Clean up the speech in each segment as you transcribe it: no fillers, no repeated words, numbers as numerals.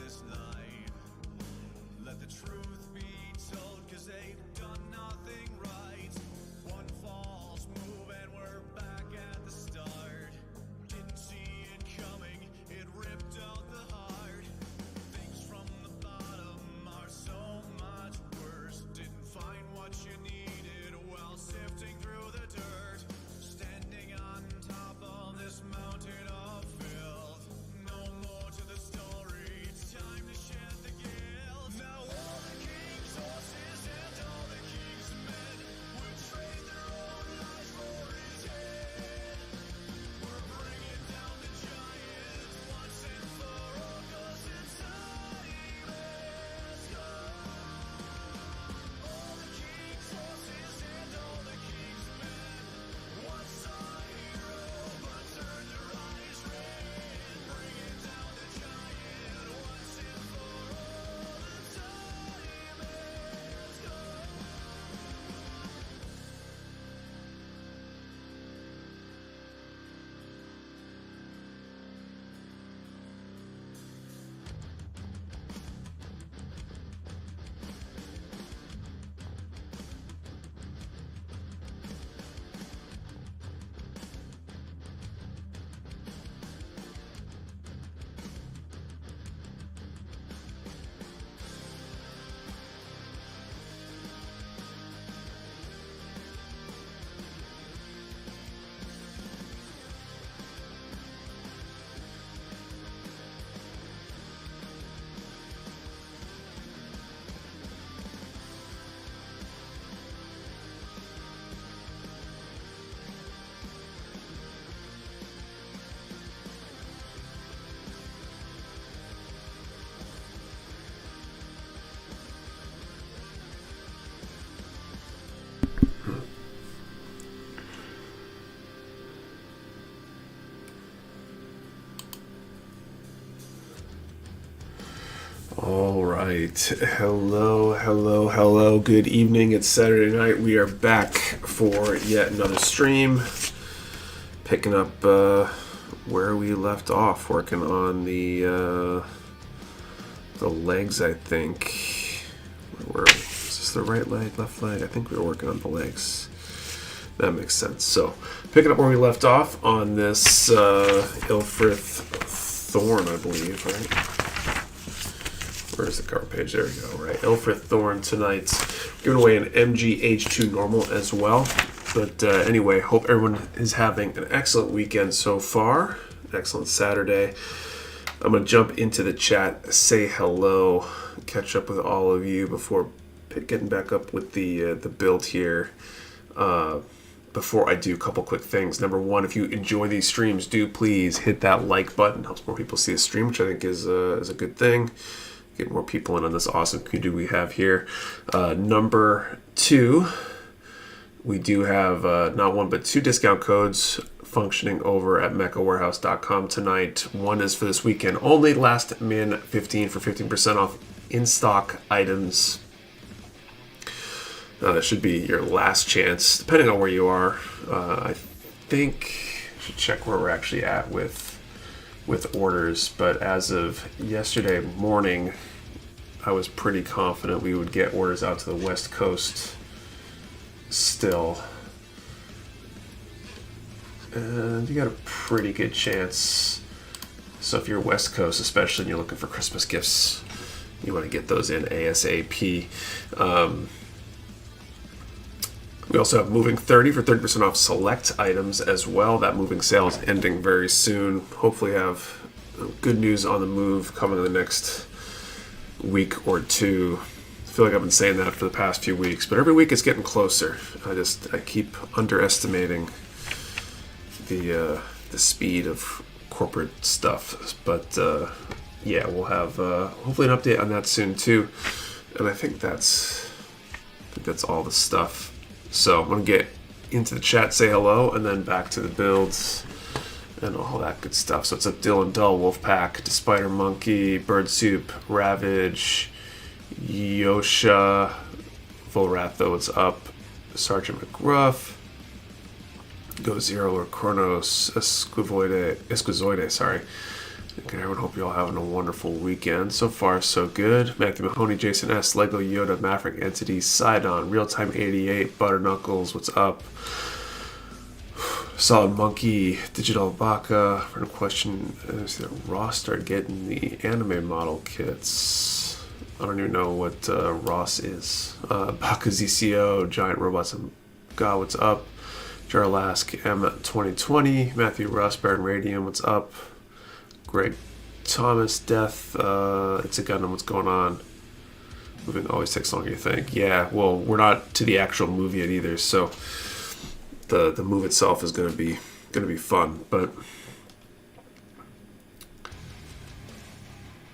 this night. Let the truth be told, cause they've done nothing right. One false move and we're back at the start. Didn't see it coming, it ripped out the heart. Things from the bottom are so much worse. Didn't find what you needed while sifting through the dirt. Standing on top of this mountain of filth. No more to the story, it's time to shed the guilt. Now all the king's horses and all the king's men will trade their own lives for his head. We're bringing down the giant once and for all, cause it's time has come. All the king's horses and all the king's men once saw a hero but turned their eyes red. Bringing down the giant once and for all, the time has come. All right. Hello. Good evening. It's Saturday night. We are back for yet another stream. Picking up where we left off, working on the legs, I think. Is this the right leg, left leg? I think we were working on the legs. That makes sense. So, picking up where we left off on this Lfrith Thorn, I believe, right? Where's the cover page? There we go. Right, Lfrith Thorn tonight. Giving away an MG H2 normal as well. But anyway, hope everyone is having an excellent weekend so far. Excellent Saturday. I'm going to jump into the chat, say hello, catch up with all of you before getting back up with the build here. Before I do, a couple quick things. Number one, if you enjoy these streams, do please hit that like button. It helps more people see the stream, which I think is a good thing. Get more people in on this awesome community we have here. Number two, we do have not one but two discount codes functioning over at mechawarehouse.com tonight. One is for this weekend only, last min 15 for 15% off in-stock items. That should be your last chance, depending on where you are. I think I should check where we're actually at with orders, but as of yesterday morning, I was pretty confident we would get orders out to the West Coast still. And you got a pretty good chance. So if you're West Coast, especially, and you're looking for Christmas gifts, you want to get those in ASAP. We also have Moving 30 for 30% off select items as well. That moving sale is ending very soon. Hopefully have good news on the move coming in the next week or two. I feel like I've been saying that for the past few weeks, but every week it's getting closer. I keep underestimating the speed of corporate stuff. But yeah, we'll have hopefully an update on that soon too. And I think that's all the stuff. So I'm going to get into the chat, say hello, and then back to the builds and all that good stuff. So it's up Dylan Dull, Wolfpack, Despider Monkey, Bird Soup, Ravage, Yosha, Volratho, it's up, Sergeant McGruff, Go Zero or Kronos, Esquizoide, sorry, Okay, everyone, hope you're all having a wonderful weekend. So far, so good. Matthew Mahoney, Jason S., Lego Yoda, Maverick Entity, Sidon, Real Time 88, Butter Knuckles, what's up? Solid Monkey, Digital Baka. Random question: did Ross start getting the anime model kits? I don't even know what Ross is. Baka ZCO, Giant Robots and God, what's up? Jarlask M2020, Matthew Russ, Baron Radium, what's up? Greg Thomas, Death, It's a Gundam, what's going on? Moving always takes longer you think. Yeah, well, we're not to the actual movie yet either, so the move itself is gonna be fun, but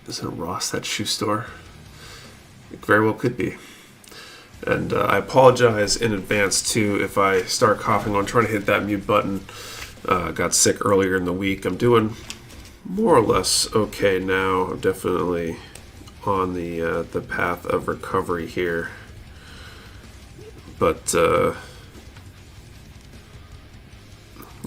isn't Ross that shoe store? It very well could be. And I apologize in advance too if I start coughing. I'm trying to hit that mute button. Got sick earlier in the week. I'm doing more or less okay now. I'm definitely on the path of recovery here, but it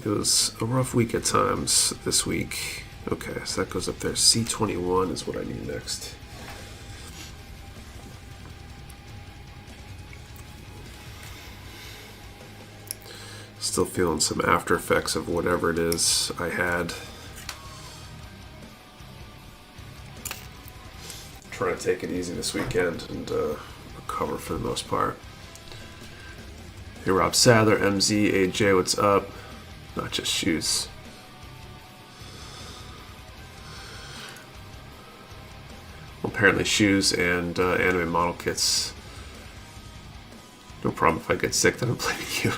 was a rough week at times this week. Okay, so that goes up there. C21 is what I need next. Still feeling some after effects of whatever it is I had. Trying to take it easy this weekend and recover for the most part. Hey, Rob Sadler, MZ, AJ, what's up? Not just shoes. Well, apparently shoes and anime model kits. No problem if I get sick, then I'm blaming you.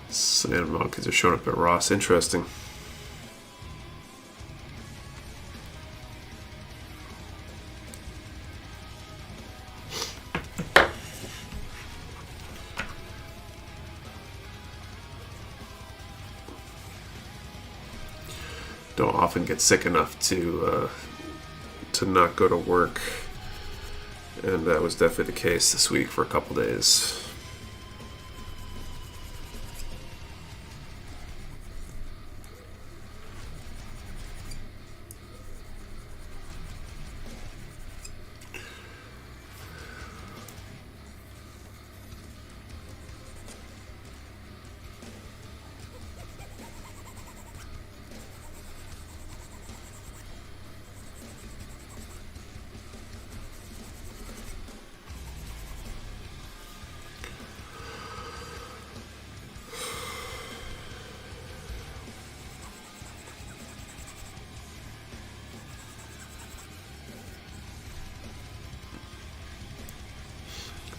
Some anime model kits are showing up at Ross. Interesting. Don't often get sick enough to not go to work, and that was definitely the case this week for a couple days.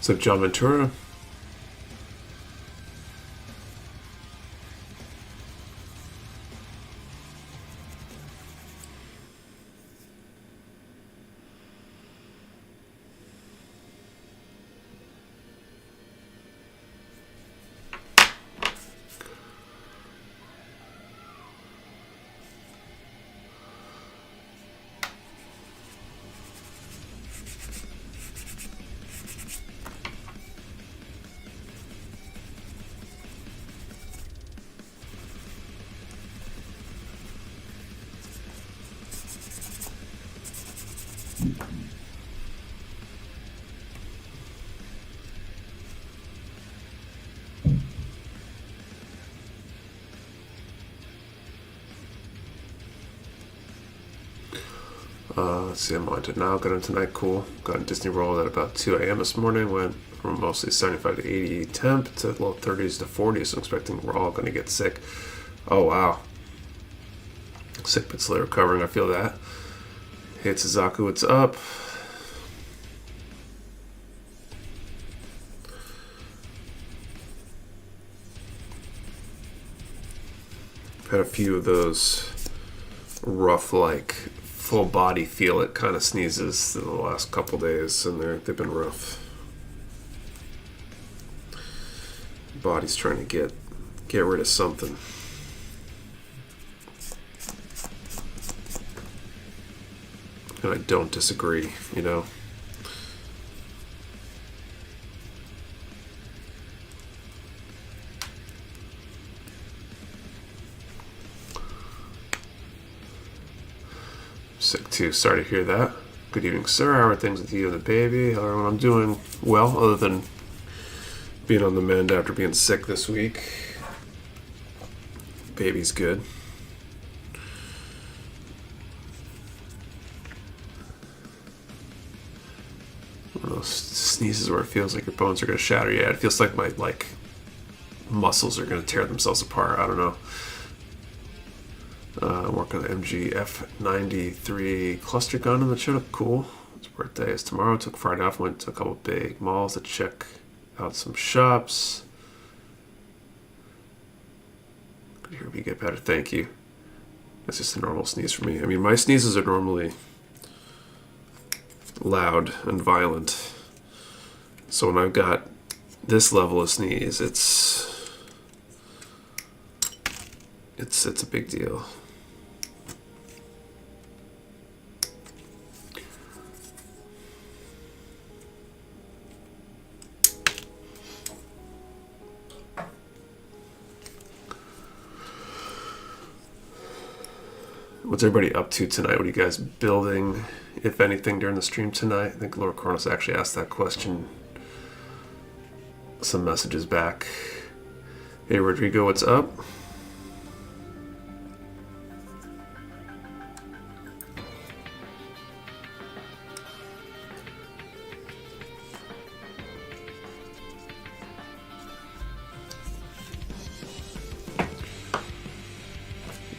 What's up, John Ventura? Let's see, I'm on to now. Got into tonight, cool. Got in Disney World at about 2 a.m. this morning. Went from mostly 75 to 80 temp to low 30s to 40s. So I'm expecting we're all going to get sick. Oh, wow. Sick but slowly recovering. I feel that. Hey, it's Suzaku. What's up? I've had a few of those rough, like, full body feel it kind of sneezes in the last couple days, and they've been rough. Body's trying to get rid of something. And I don't disagree, you know. Sick too. Sorry to hear that. Good evening, sir. How are things with you and the baby? I'm doing well, other than being on the mend after being sick this week. Baby's good. One of those sneezes where it feels like your bones are going to shatter. Yeah, it feels like my muscles are going to tear themselves apart. I don't know. I'm working on the MG F93 cluster gun in the should look cool. His birthday is tomorrow. Took Friday off. Went to a couple big malls to check out some shops. Good to hear me get better. Thank you. That's just a normal sneeze for me. I mean, my sneezes are normally loud and violent. So when I've got this level of sneeze, it's a big deal. What's everybody up to tonight? What are you guys building, if anything, during the stream tonight? I think Laura Cornus actually asked that question some messages back. Hey, Rodrigo, what's up?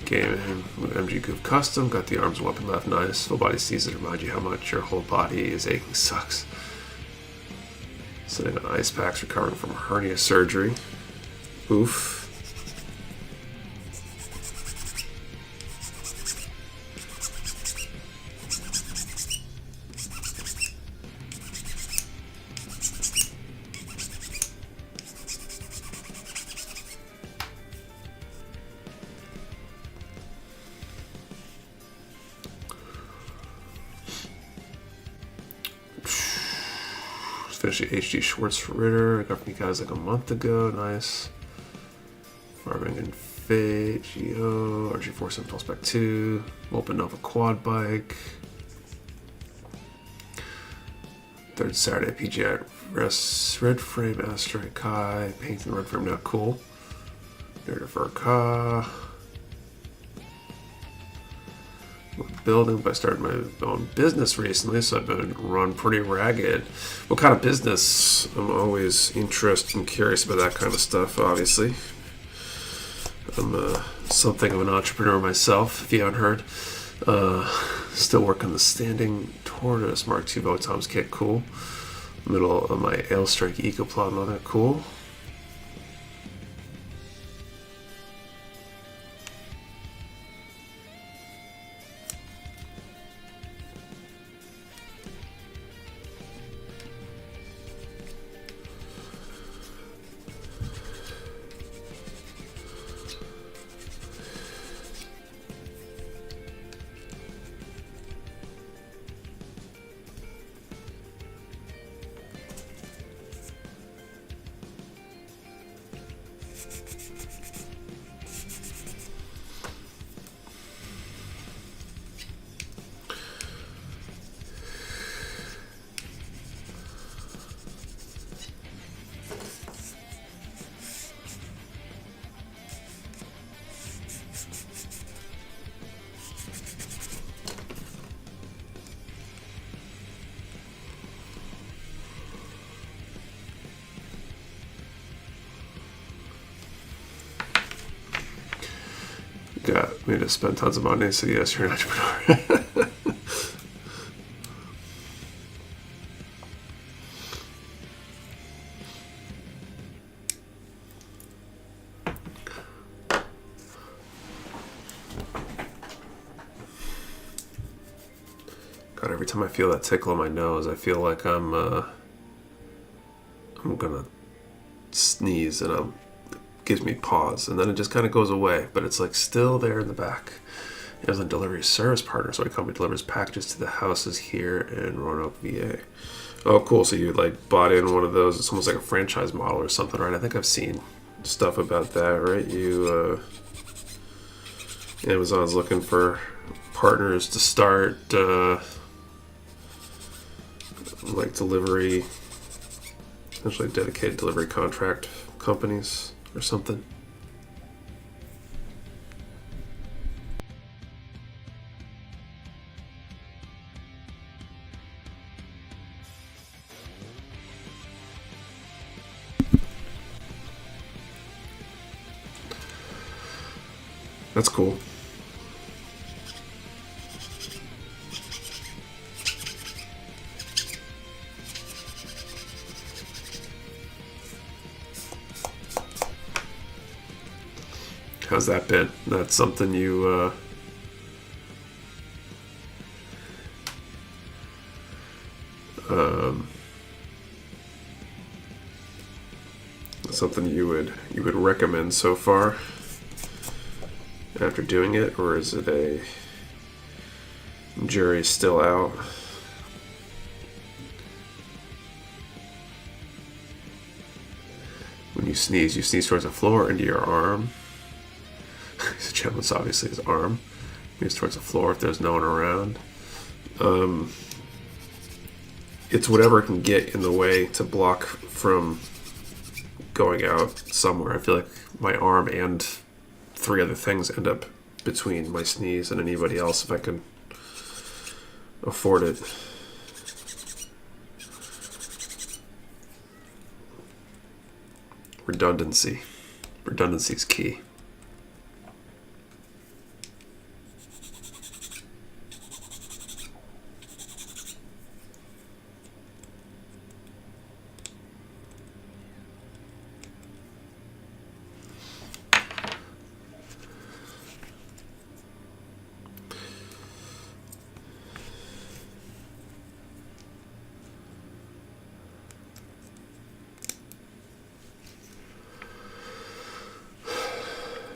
Gaming with MG Goof Custom. Got the arms weapon left. Nice. Full body sees it. Remind you how much your whole body is aching. Sucks. Sitting on ice packs, recovering from hernia surgery. Oof. Finished the HG Lfrith. I got from you guys like a month ago. Nice. Farming and Fate, GO, RG47 Pulse Spec 2, Open Nova Quad Bike. Third Saturday, PGI Red Frame, Asteroid Kai, painting the red frame now, cool. Nerd Car. Building, but I started my own business recently, so I've been run pretty ragged. What kind of business? I'm always interested and curious about that kind of stuff, obviously. I'm something of an entrepreneur myself, if you haven't heard. Still working the Standing Tortoise Mark II Votoms kit, cool. Middle of my Ailstrike Ecoplot mother, cool. Got me to spend tons of money, so yes, you're an entrepreneur. God, every time I feel that tickle in my nose, I feel like I'm gonna sneeze, and gives me pause, and then it just kind of goes away, but it's like still there in the back. It was a delivery service partner, so my company delivers packages to the houses here in Roanoke, VA. Oh, cool. So you like bought in one of those. It's almost like a franchise model or something, right? I think I've seen stuff about that, right? You Amazon's looking for partners to start like delivery, essentially dedicated delivery contract companies or something. That's cool. How's that been? That's something you something you would recommend so far after doing it, or is it a jury's still out? When you sneeze towards the floor or into your arm. The gentleman's obviously his arm. Moves towards the floor if there's no one around. It's whatever can get in the way to block from going out somewhere. I feel like my arm and 3 other things end up between my sneeze and anybody else if I can afford it. Redundancy. Redundancy is key.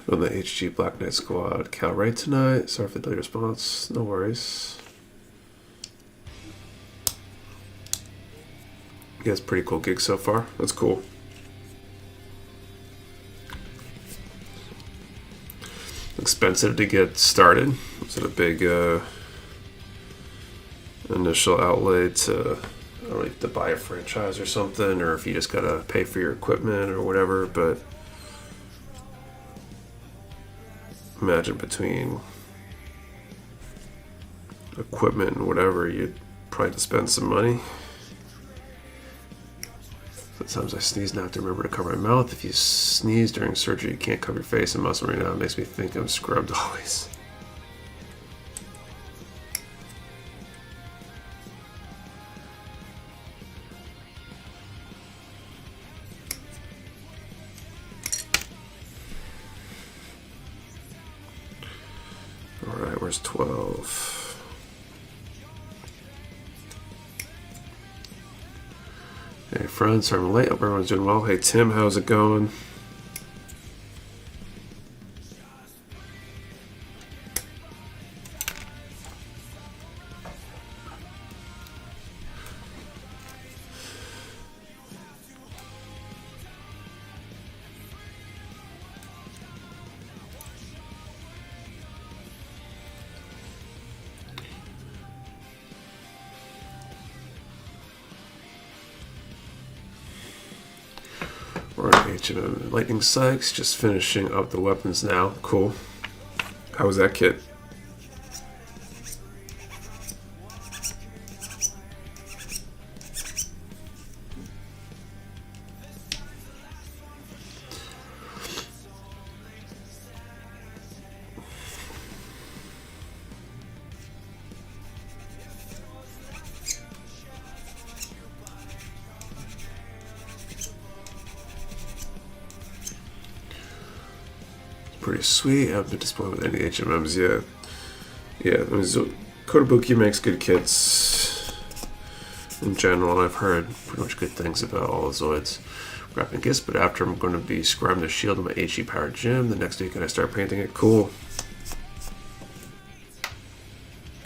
On the HG Black Knight Squad. Cal right tonight. Sorry for the delayed response. No worries. Yeah, it's a pretty cool gig so far. That's cool. Expensive to get started. Was it a big initial outlay to, I don't know, if to buy a franchise or something, or if you just gotta pay for your equipment or whatever, but imagine between equipment and whatever, you'd probably have to spend some money. Sometimes I sneeze now, I have to remember to cover my mouth. If you sneeze during surgery, you can't cover your face and muscle right now. It makes me think I'm scrubbed always. Alright, where's 12? Hey friends, sorry I'm late. Hope everyone's doing well. Hey Tim, how's it going? We're on H&M Lightning Sykes, just finishing up the weapons now. Cool. How was that kit? Pretty sweet. I haven't been disappointed with any HMMs yet. Yeah, I mean, Kotobuki makes good kits in general, and I've heard pretty much good things about all the Zoids. Wrapping gifts, but after I'm going to be scribing the shield in my HG Power Gym. The next week, I start painting it. Cool.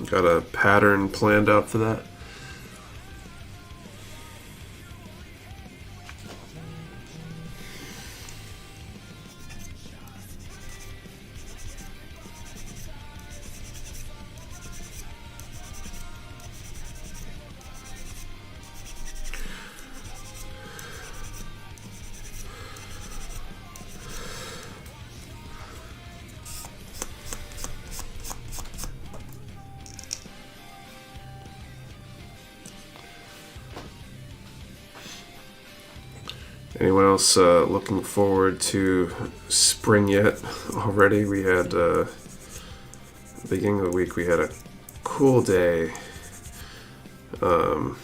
Got a pattern planned out for that. Anyone else looking forward to spring yet? Already, we had beginning of the week. We had a cool day. Let's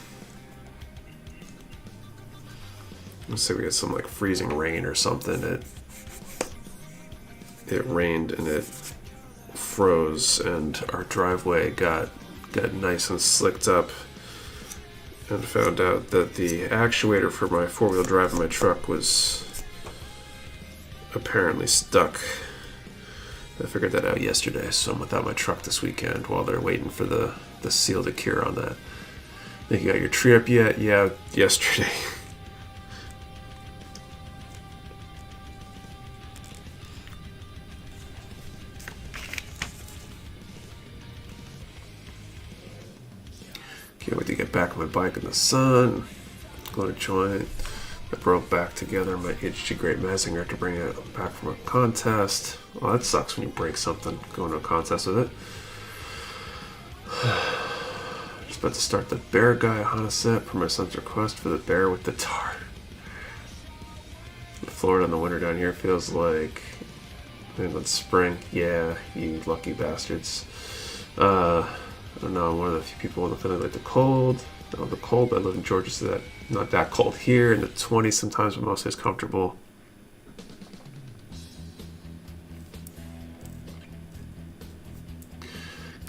say we had some like freezing rain or something. It rained and it froze, and our driveway got nice and slicked up. And found out that the actuator for my four-wheel drive in my truck was apparently stuck. I figured that out yesterday, so I'm without my truck this weekend while they're waiting for the seal to cure on that. Think you got your tree up yet? Yeah, yesterday. Can't wait to get back on my bike in the sun. Go to joint. I broke back together my HG Great Mazinger to bring it back from a contest. Well, that sucks when you break something going to a contest with it. Just about to start the bear guy Hana set for my son's request for the bear with the tar. Florida in the winter down here feels like it's spring. Yeah, you lucky bastards. I don't know, I'm one of the few people in the family like the cold. I love the cold, but I live in Georgia, so that not that cold here. In the 20s sometimes, but mostly it's comfortable.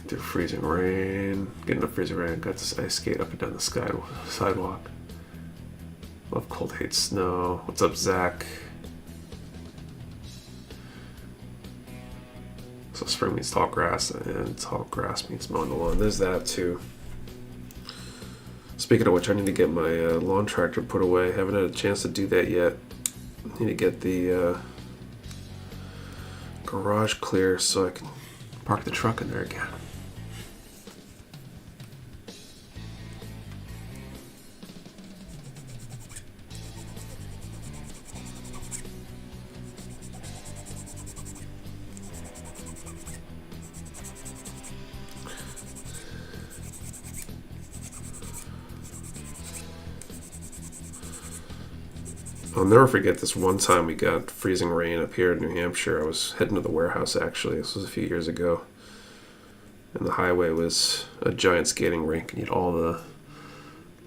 Through freezing rain. Getting up freezing rain. Got this ice skate up and down the sidewalk. Love cold, hate snow. What's up, Zach? So spring means tall grass, and tall grass means mowing the lawn. There's that too. Speaking of which, I need to get my lawn tractor put away. Haven't had a chance to do that yet. Need to get the garage clear so I can park the truck in there again. I'll never forget this one time we got freezing rain up here in New Hampshire. I was heading to the warehouse, actually. This was a few years ago. And the highway was a giant skating rink, and you had all the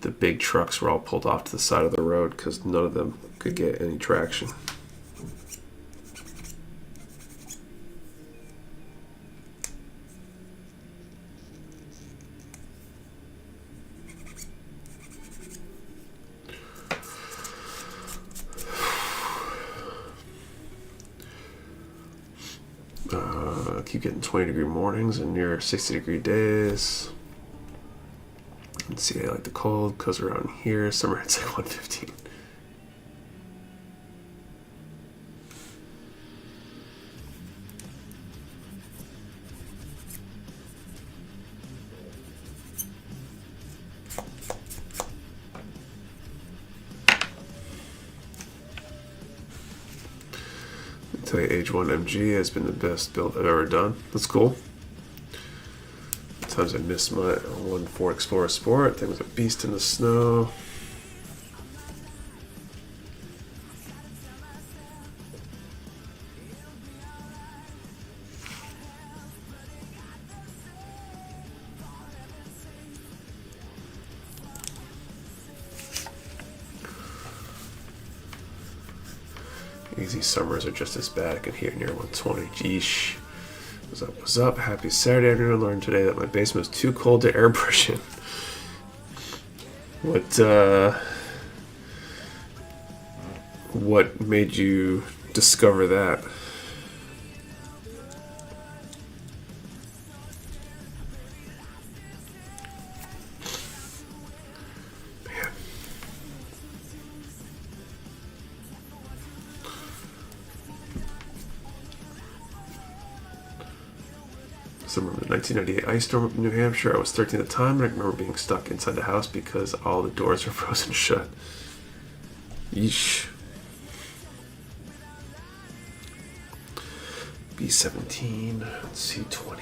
big trucks were all pulled off to the side of the road because none of them could get any traction. Keep getting 20-degree mornings and near 60-degree days. Let's see, I like the cold because around here, summer it's like 115. Age 1 MG has been the best build I've ever done. That's cool. Sometimes I miss my 1.4 Explorer Sport. Thing was a beast in the snow. Easy summers are just as bad. I can hear near 120. Geesh. What's up? What's up? Happy Saturday afternoon. I learned today that my basement was too cold to airbrush in. What made you discover that? I remember the 1998 ice storm up in New Hampshire. I was 13 at the time, and I remember being stuck inside the house because all the doors were frozen shut. Yeesh. B17, C20.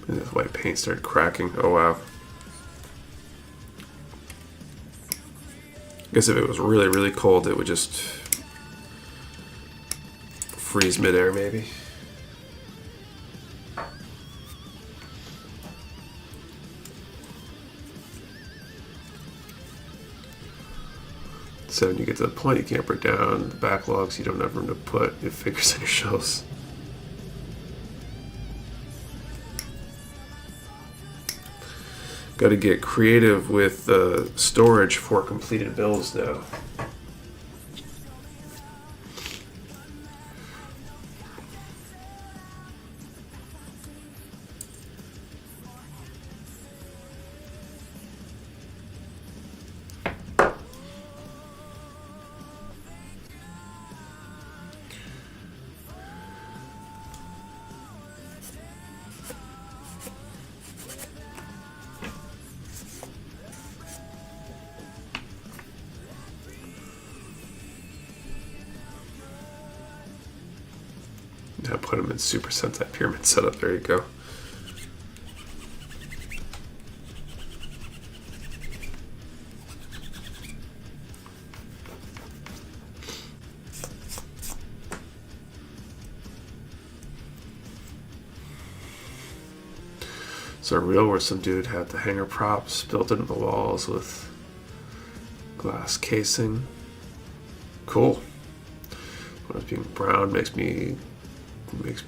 And this white paint started cracking. Oh wow. guess if it was really, really cold, it would just freeze midair, maybe. So when you get to the point you can't break down the backlogs, you don't have room to put your figures on your shelves. Got to get creative with storage for completed builds now. Now put them in Super Sentai Pyramid setup. There you go. So a reel where some dude had the hanger props built into the walls with glass casing. Cool. When it's being brown makes me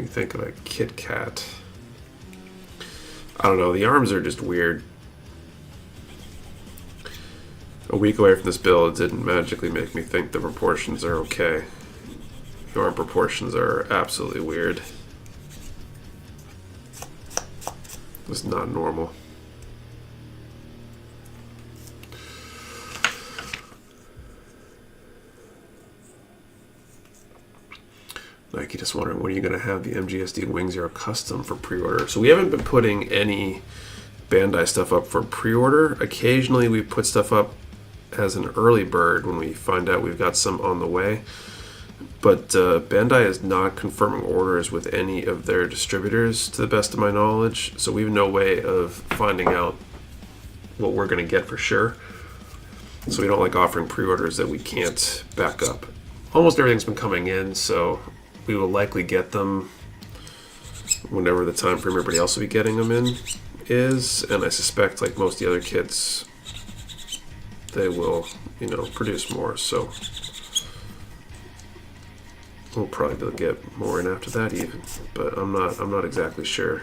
think of a Kit Kat. I don't know, the arms are just weird. A week away from this build, it didn't magically make me think the proportions are okay. The arm proportions are absolutely weird. It's not normal. Nike just wondering, when are you going to have the MGSD Wing Zero custom for pre-order? So we haven't been putting any Bandai stuff up for pre-order. Occasionally we put stuff up as an early bird when we find out we've got some on the way. But Bandai is not confirming orders with any of their distributors, to the best of my knowledge. So we have no way of finding out what we're going to get for sure. So we don't like offering pre-orders that we can't back up. Almost everything's been coming in, so we will likely get them whenever the time frame everybody else will be getting them in is. And I suspect, like most of the other kits, they will, produce more. So we'll probably be able to get more in after that even, but I'm not exactly sure.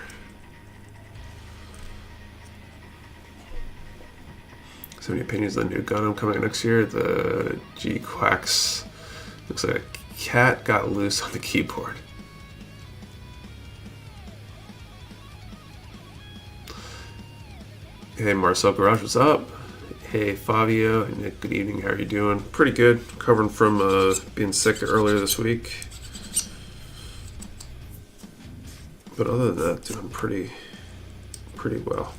So many opinions on the new Gundam coming next year. The G Quacks looks like a cat got loose on the keyboard. Hey Marcel Garage, what's up? Hey Fabio, Nick, good evening, how are you doing? Pretty good, recovering from being sick earlier this week. But other than that, doing pretty well.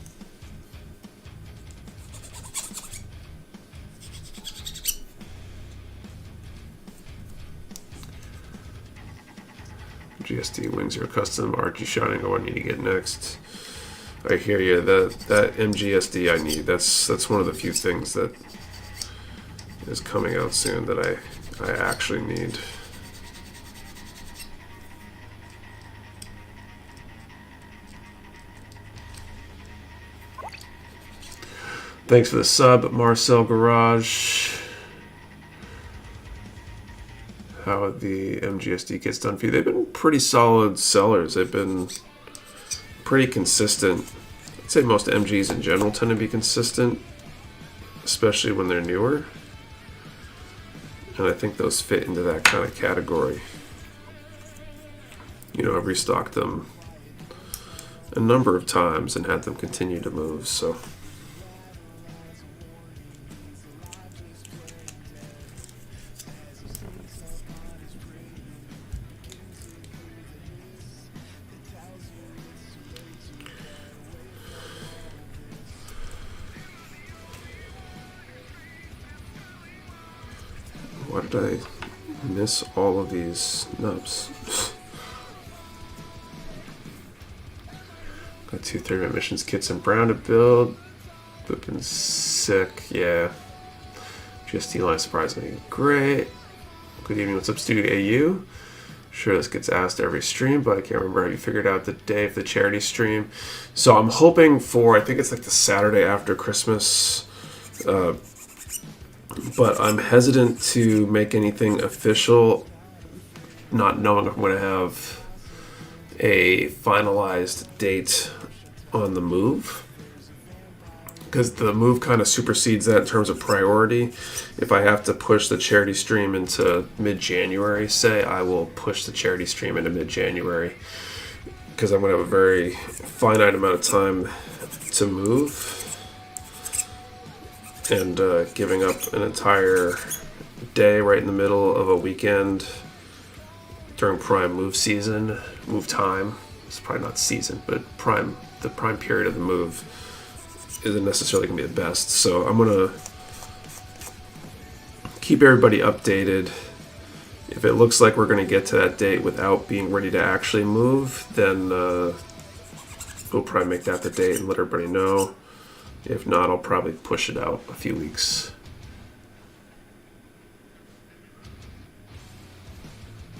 GSD Wing Zero custom, Archie Shining, what I need to get next. I hear you, that MGSD I need. That's one of the few things that is coming out soon that I actually need. Thanks for the sub, Marcel Garage. How the MGSD kits done for you? They've been pretty solid sellers. They've been pretty consistent. I'd say most MGs in general tend to be consistent, especially when they're newer. And I think those fit into that kind of category. I've restocked them a number of times and had them continue to move, so. Why did I miss all of these nubs? Got 2 3-minute missions kits in brown to build. But been sick, yeah. GST line surprisingly great. Good evening, what's up, Studio AU? Sure, this gets asked every stream, but I can't remember. Have you figured out the day of the charity stream? So I'm hoping for, I think it's like the Saturday after Christmas, but I'm hesitant to make anything official, not knowing if I'm going to have a finalized date on the move, because the move kind of supersedes that in terms of priority. If I have to push the charity stream into mid-January, say, I will push the charity stream into mid-January, because I'm going to have a very finite amount of time to move, and giving up an entire day right in the middle of a weekend during prime move season, move time. It's probably not season, but the prime period of the move isn't necessarily going to be the best. So I'm going to keep everybody updated. If it looks like we're going to get to that date without being ready to actually move, then we'll probably make that the date and let everybody know. If not, I'll probably push it out a few weeks.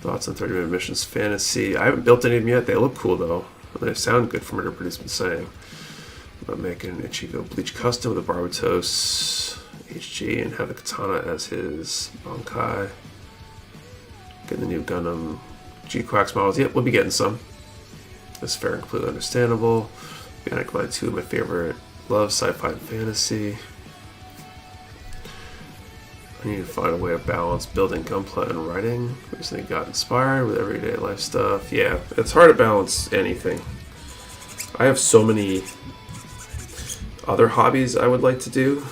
Thoughts on 30-minute missions fantasy? I haven't built any of them yet. They look cool though. They sound good from what everybody's been saying. About making an Ichigo Bleach custom with a Barbatos HG and have the katana as his Bankai. Getting the new Gundam G-Quax models. Yep, we'll be getting some. That's fair and completely understandable. Bionic Glide 2, my favorite. Love sci-fi and fantasy. I need to find a way of balance building gunplay and writing. Recently got inspired with everyday life stuff. Yeah, it's hard to balance anything. I have so many other hobbies I would like to do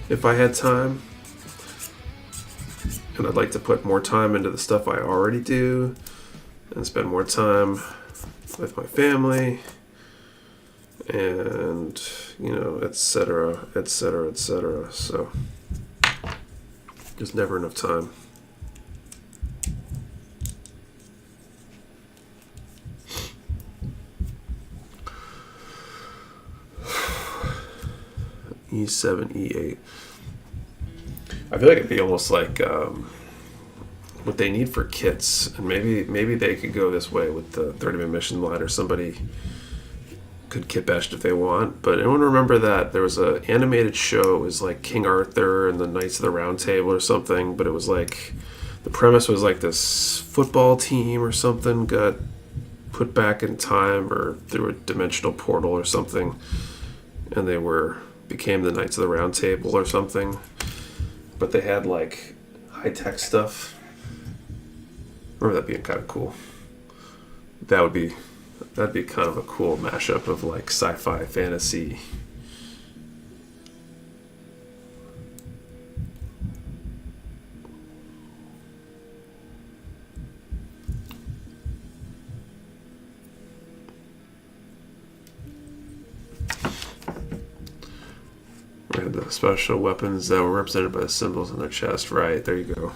if I had time. And I'd like to put more time into the stuff I already do and spend more time with my family and, you know, etc., etc., etc. So there's never enough time. E7, E8. I feel like it'd be almost like what they need for kits, and maybe they could go this way with the 30-minute mission line, or somebody could kit bash if they want. But I want to remember that there was an animated show. It was like King Arthur and the Knights of the Round Table or something, but it was like the premise was like this football team or something got put back in time or through a dimensional portal or something, and they became the Knights of the Round Table or something. But they had like high-tech stuff. Remember that being kind of cool. That'd be kind of a cool mashup of like sci-fi, fantasy. We had the special weapons that were represented by the symbols on their chest. Right, there you go.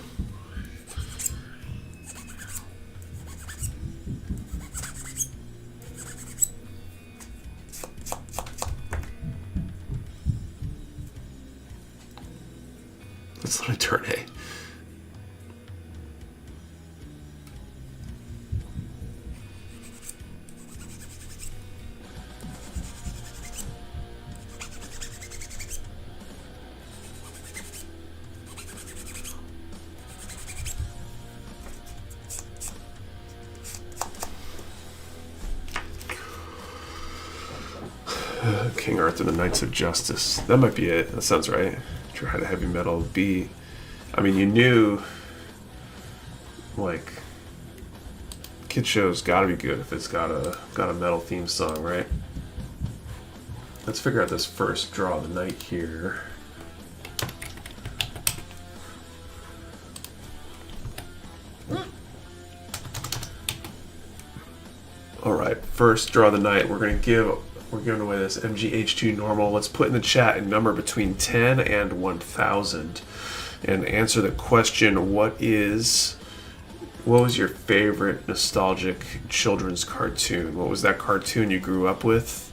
Let's let it turn A. King Arthur, the Knights of Justice. That might be it. That sounds right. Try to heavy metal beat. I mean, you knew, like, kid show's got to be good if it's got a metal theme song, right? Let's figure out this first draw of the night here. All right, first draw of the night. We're giving away this MGH2 normal. Let's put in the chat a number between 10 and 1,000 and answer the question, what was your favorite nostalgic children's cartoon? What was that cartoon you grew up with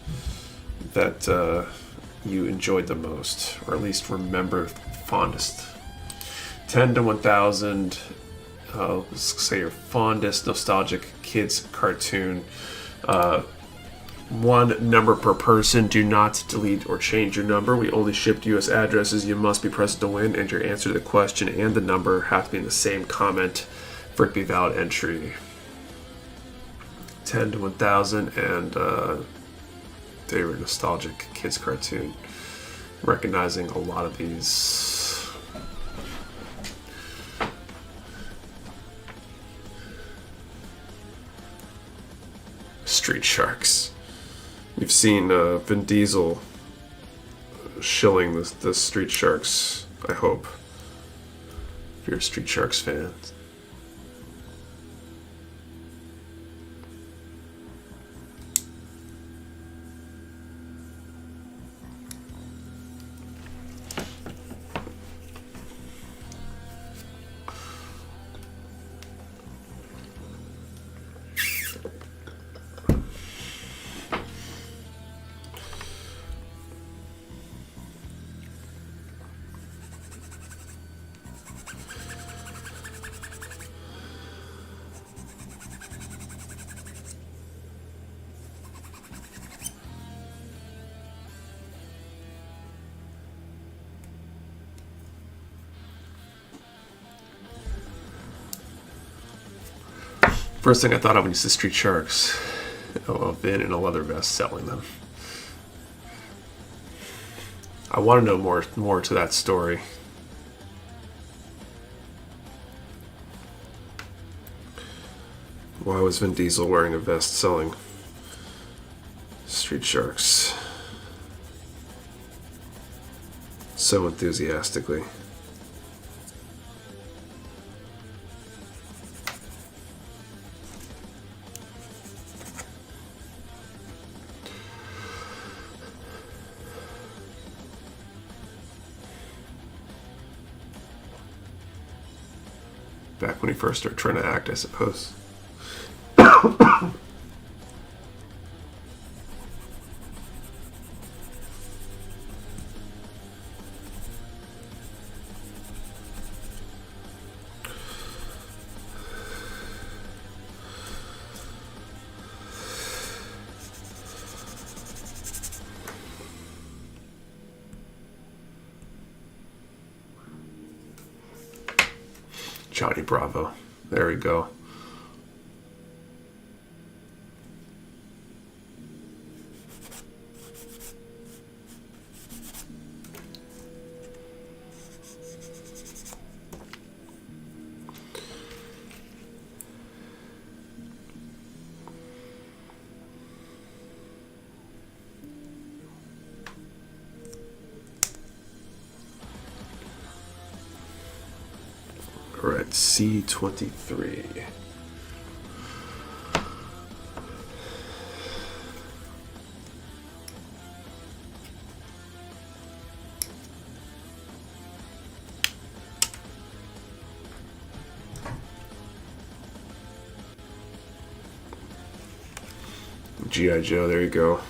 that you enjoyed the most, or at least remember fondest. 10 to 1,000, let's say your fondest nostalgic kids cartoon. One number per person. Do not delete or change your number. We only shipped US addresses. You must be present to win, and your answer to the question and the number have to be in the same comment for it to be valid entry. 10 to 1,000, and favorite nostalgic kids cartoon. Recognizing a lot of these. Street Sharks. You've seen Vin Diesel shilling the Street Sharks, I hope, if you're a Street Sharks fan. First thing I thought of when you said Street Sharks, a Vin in a leather vest selling them. I want to know more to that story. Why was Vin Diesel wearing a vest selling Street Sharks so enthusiastically? Back when he first started trying to act, I suppose. Johnny Bravo. There we go. We're at C23. G.I. Joe, there you go.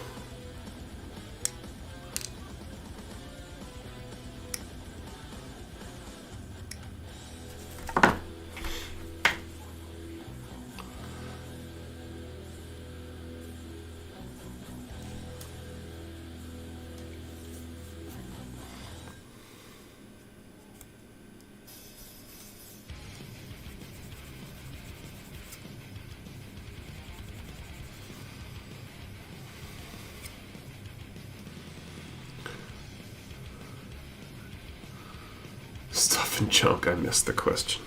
Stuff and junk, I missed the question.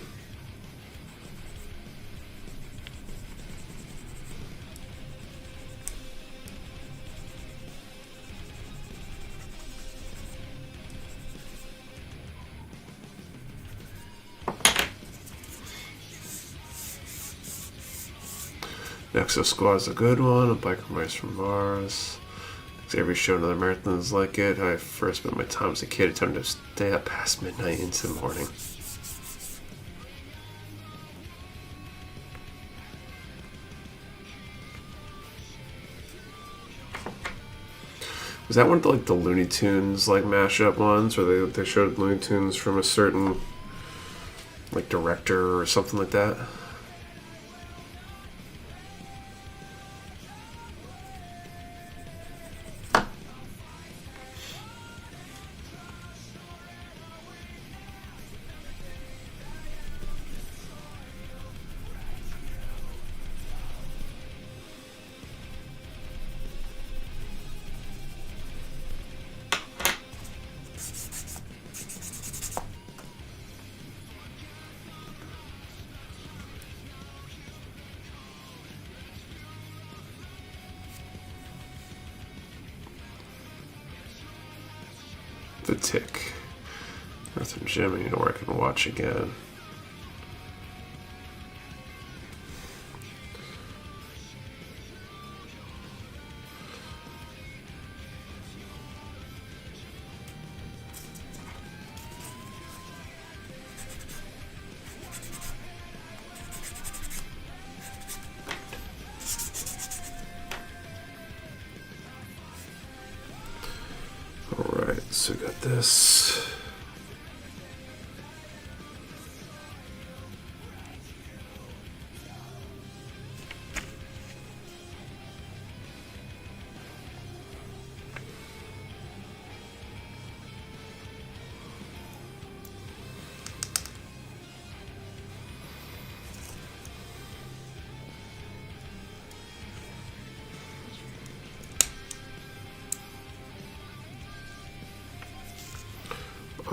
Nexo Squad's a good one. A Biker Mice from Mars. Every show another marathon is like it. How I first spent my time as a kid attempting to stay up past midnight into the morning. Was that one of the, like the Looney Tunes like mashup ones where they showed Looney Tunes from a certain like director or something like that? The Tick. Earth and Jimmy, or I can watch again. Alright, so we got this.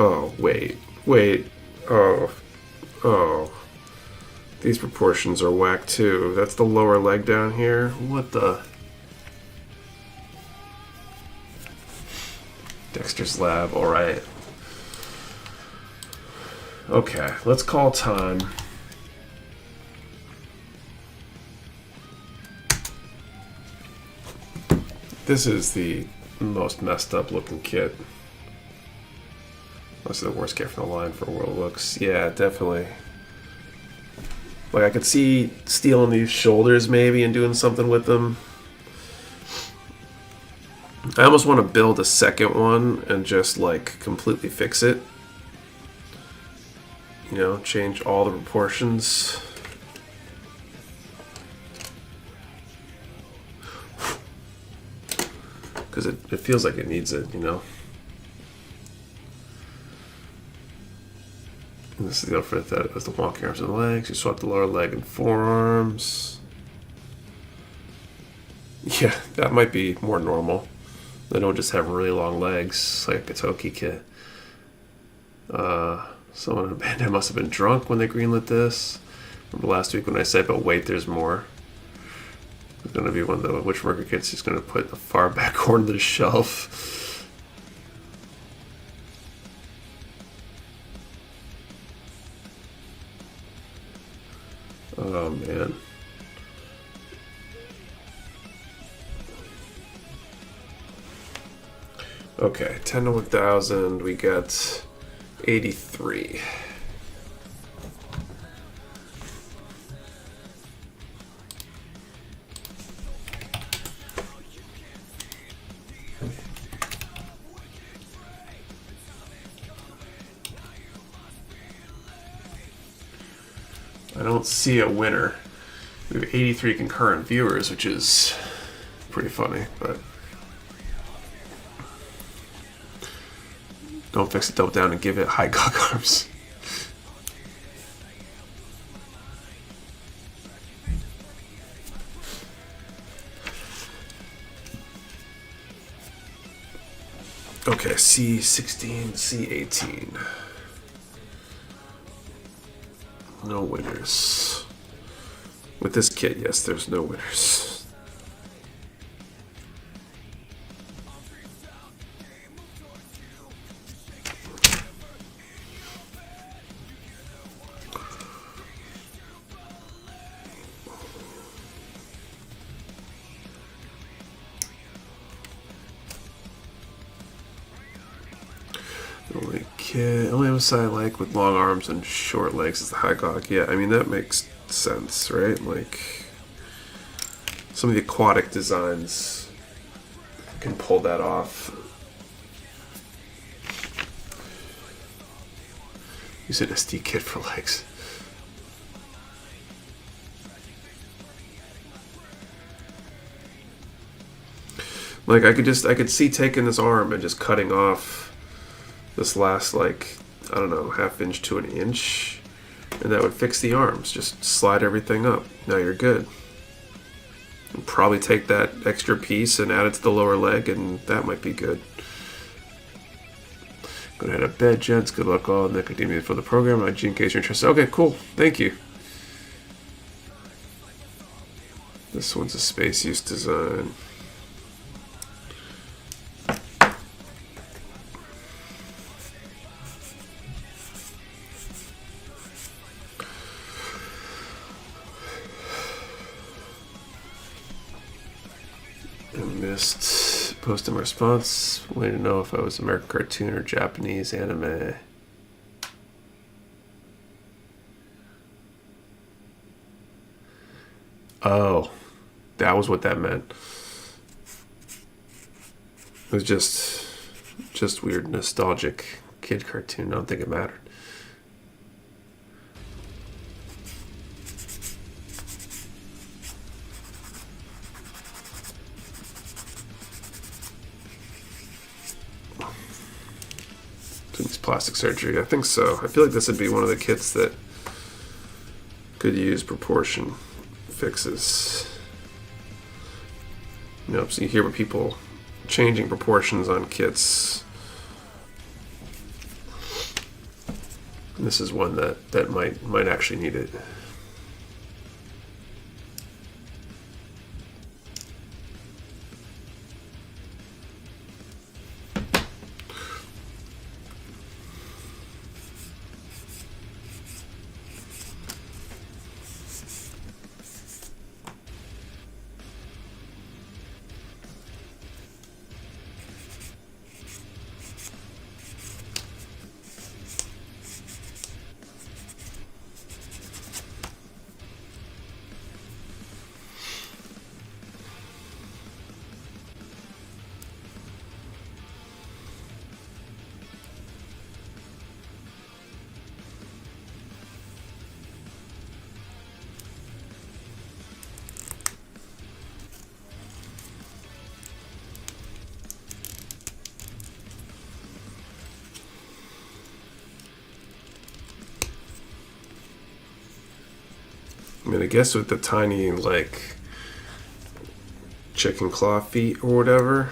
Oh, wait. Oh. These proportions are whack too. That's the lower leg down here. What the? Dexter's Lab, alright. Okay, let's call time. This is the most messed up looking kit. This is the worst kit from the line for World Looks. Yeah, definitely. Like, I could see stealing these shoulders maybe and doing something with them. I almost want to build a second one and just, like, completely fix it. You know, change all the proportions. Because it feels like it needs it, you know? And this is the outfit that has the walking arms and legs. You swap the lower leg and forearms. Yeah, that might be more normal. They don't just have really long legs like a Toki kit. Someone in a band must have been drunk when they greenlit this. Remember last week when I said, but wait, there's more. It's going to be one of the Witch Worker kits he's going to put in the far back corner of the shelf. Oh, man. Okay, 10 to 1,000, we got 83. I don't see a winner. We have 83 concurrent viewers, which is pretty funny, but don't fix it, double down, and give it high cock arms. Okay, C16, C18. No winners. With this kit, yes, there's no winners. Only MSI I like with long arms and short legs is the high gog. Yeah, I mean, that makes sense, right? Like, some of the aquatic designs I can pull that off. Use an SD kit for legs. Like I could see taking this arm and just cutting off this last, like, I don't know, ½ inch to an inch, and that would fix the arms. Just slide everything up. Now you're good. And probably take that extra piece and add it to the lower leg, and that might be good. Go ahead to bed, gents. Good luck all in the academia for the program. IG in case you're interested. Okay, cool. Thank you. This one's a space use design. Missed posting response. Waiting to know if I was American cartoon or Japanese anime. Oh, that was what that meant. It was just weird, nostalgic kid cartoon. I don't think it mattered. Plastic surgery, I think so. I feel like this would be one of the kits that could use proportion fixes. You know, so you hear about people changing proportions on kits. And this is one that might actually need it. I mean, I guess with the tiny, like, chicken claw feet or whatever,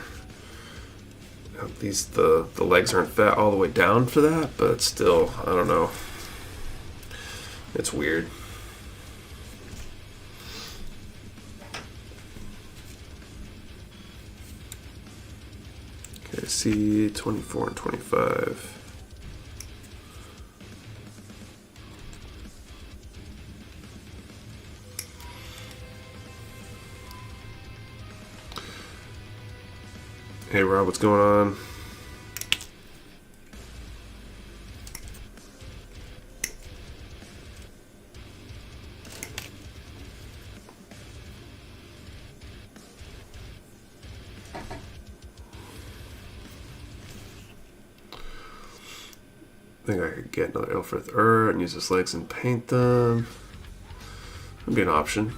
at least the legs aren't fat all the way down for that, but still, I don't know. It's weird. Okay, see 24 and 25. Hey Rob, what's going on? I think I could get another Lfrith Thorn and use his legs and paint them. That'd be an option.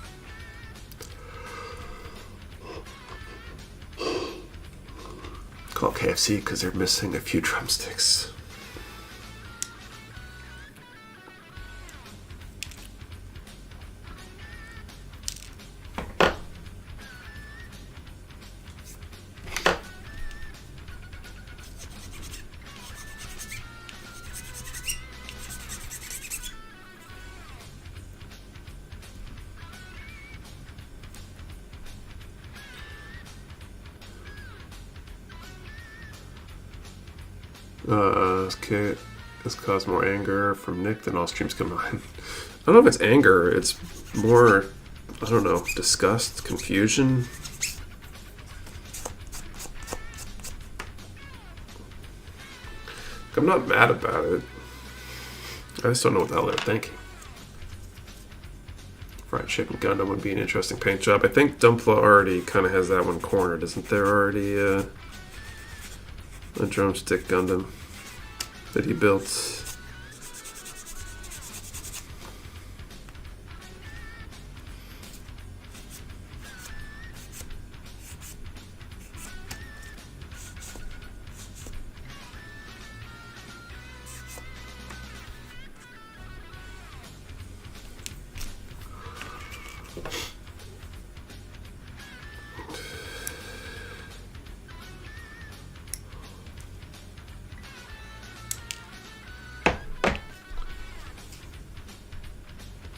Call KFC because they're missing a few drumsticks. This caused more anger from Nick than all streams combined. I don't know if it's anger, it's more, I don't know, disgust, confusion. I'm not mad about it. I just don't know what the hell they're thinking. Fried Chicken Gundam would be an interesting paint job. I think Dumpla already kind of has that one cornered. Isn't there already a drumstick Gundam that he built?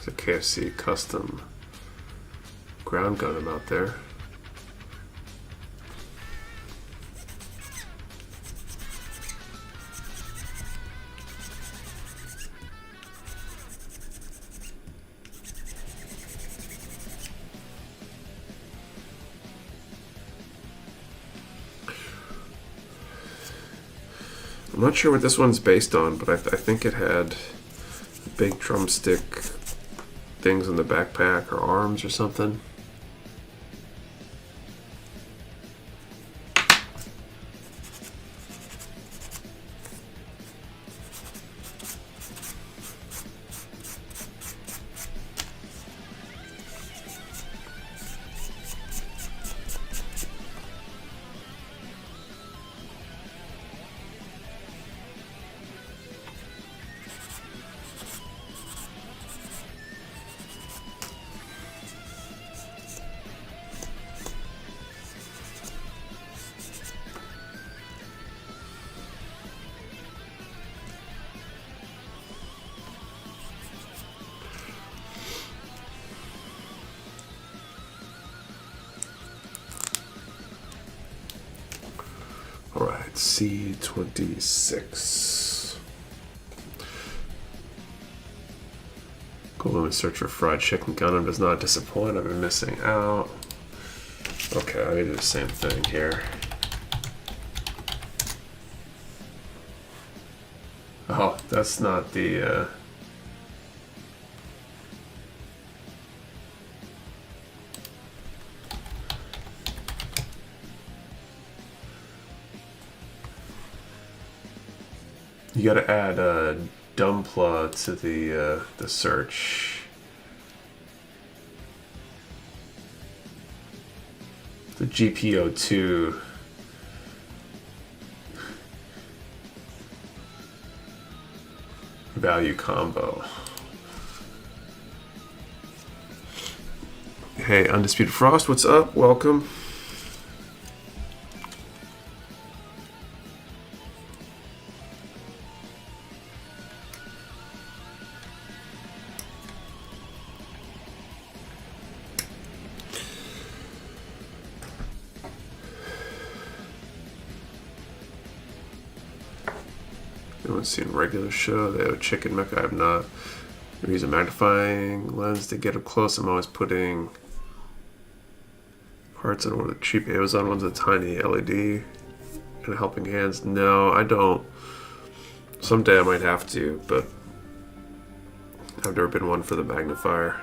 It's a KFC custom ground Gundam out there. I'm not sure what this one's based on, but I think it had big drumstick things in the backpack or arms or something. Alright, C26. Google image search for Fried Chicken Gundam does not disappoint. I've been missing out. Okay, I do the same thing here. Oh, that's not the you gotta add Dumpla to the search. The GPO2 value combo. Hey, Undisputed Frost, what's up? Welcome. Anyone's seen regular show? They have a chicken mecha. I have not. We use a magnifying lens to get up close. I'm always putting parts in one of the cheap Amazon ones, a tiny LED and helping hands. No, I don't. Someday I might have to, but I've never been one for the magnifier.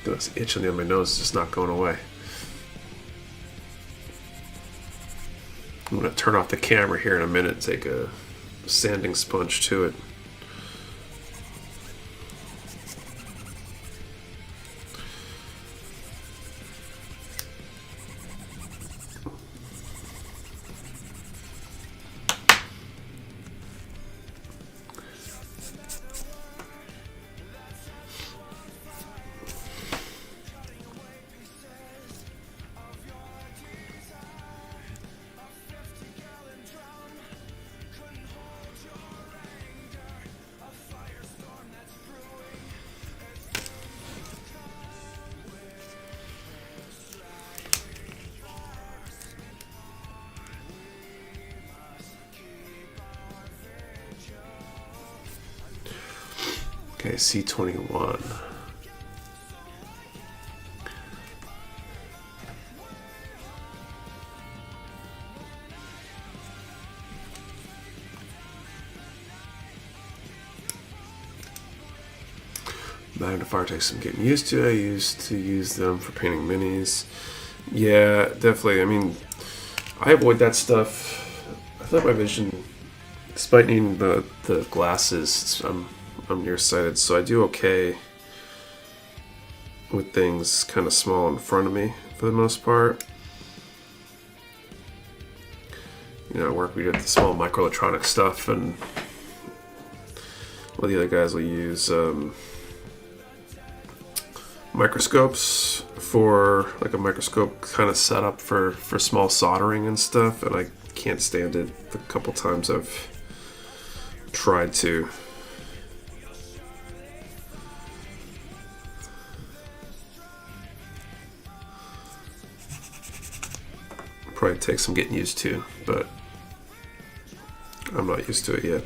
This itch on the end of my nose is just not going away. I'm going to turn off the camera here in a minute and take a sanding sponge to it. Okay, C21. Magnifier takes some getting used to. I used to use them for painting minis. Yeah, definitely. I mean, I avoid that stuff. I thought my vision, despite needing the glasses, I'm nearsighted, so I do okay with things kind of small in front of me for the most part. You know, at work we did the small microelectronic stuff, and well, the other guys will use microscopes for like a microscope kind of setup for small soldering and stuff, and I can't stand it the couple times I've tried to. Probably take some getting used to, but I'm not used to it yet.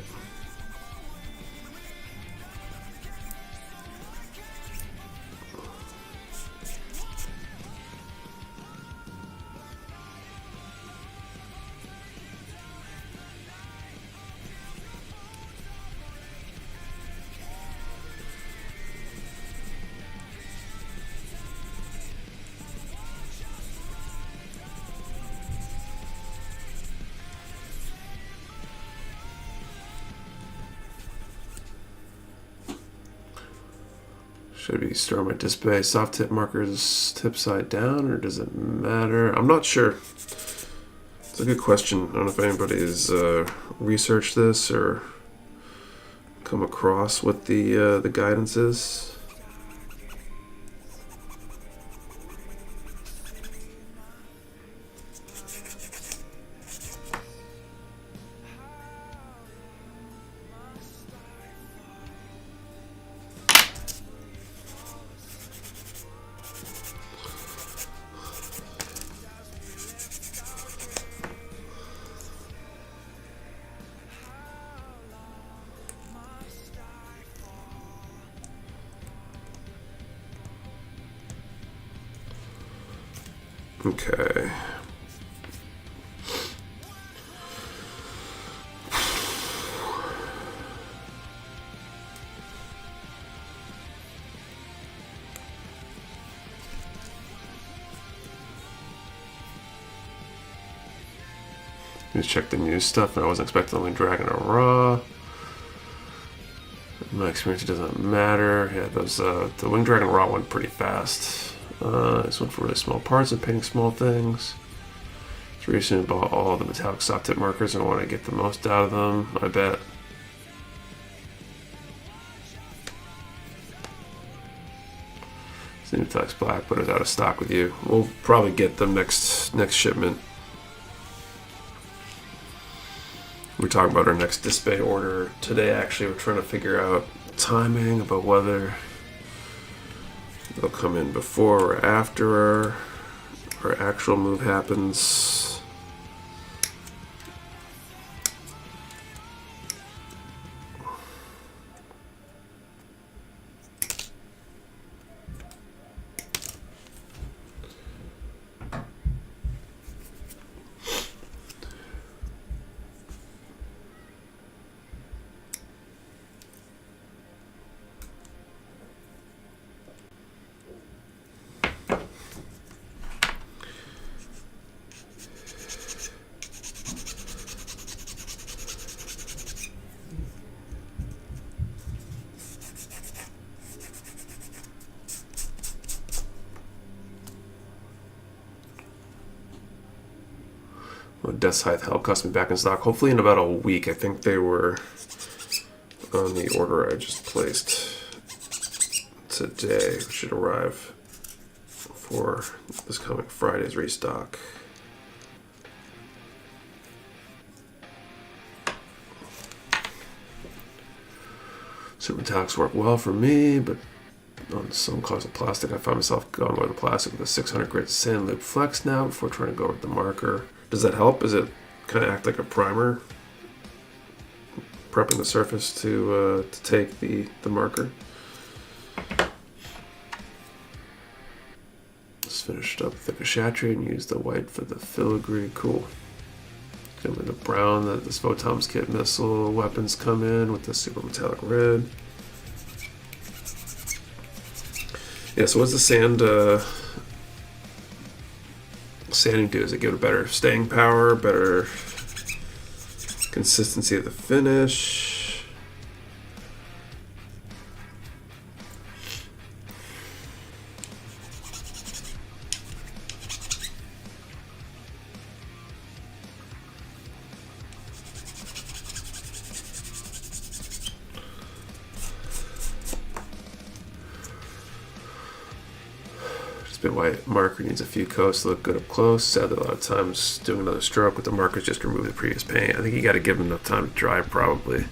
Should I be storing my display soft tip markers tip side down, or does it matter? I'm not sure. It's a good question. I don't know if anybody has researched this or come across what the guidance is. Okay. Just check the news stuff, and I wasn't expecting the Wing Dragon or Raw. In my experience, it doesn't matter. Yeah, those the Wing Dragon Raw went pretty fast. I just went for really small parts and painting small things. Just recently bought all the metallic soft tip markers and I want to get the most out of them, I bet. The metallic's black, but it's out of stock with you. We'll probably get them next shipment. We're talking about our next display order today. Actually, we're trying to figure out timing about whether they'll come in before or after our actual move happens. Death's Height Hell cost me back in stock. Hopefully in about a week. I think they were on the order I just placed today. It should arrive for this coming Friday's restock. Super metallics work well for me, but on some class of plastic, I find myself going over the plastic with a 600 grit sand loop flex now before trying to go with the marker. Does that help? Does it kind of act like a primer, prepping the surface to take the marker? Just finished up thick Shatry and used the white for the filigree. Cool. Come in the brown that this Photoms kit missile weapons come in with the super metallic red. Yeah, so what's the sanding do? Does it give it a better staying power, better consistency of the finish? White marker needs a few coats to look good up close. Sadly, a lot of times doing another stroke with the markers just remove the previous paint. I think you got to give them enough time to dry, probably.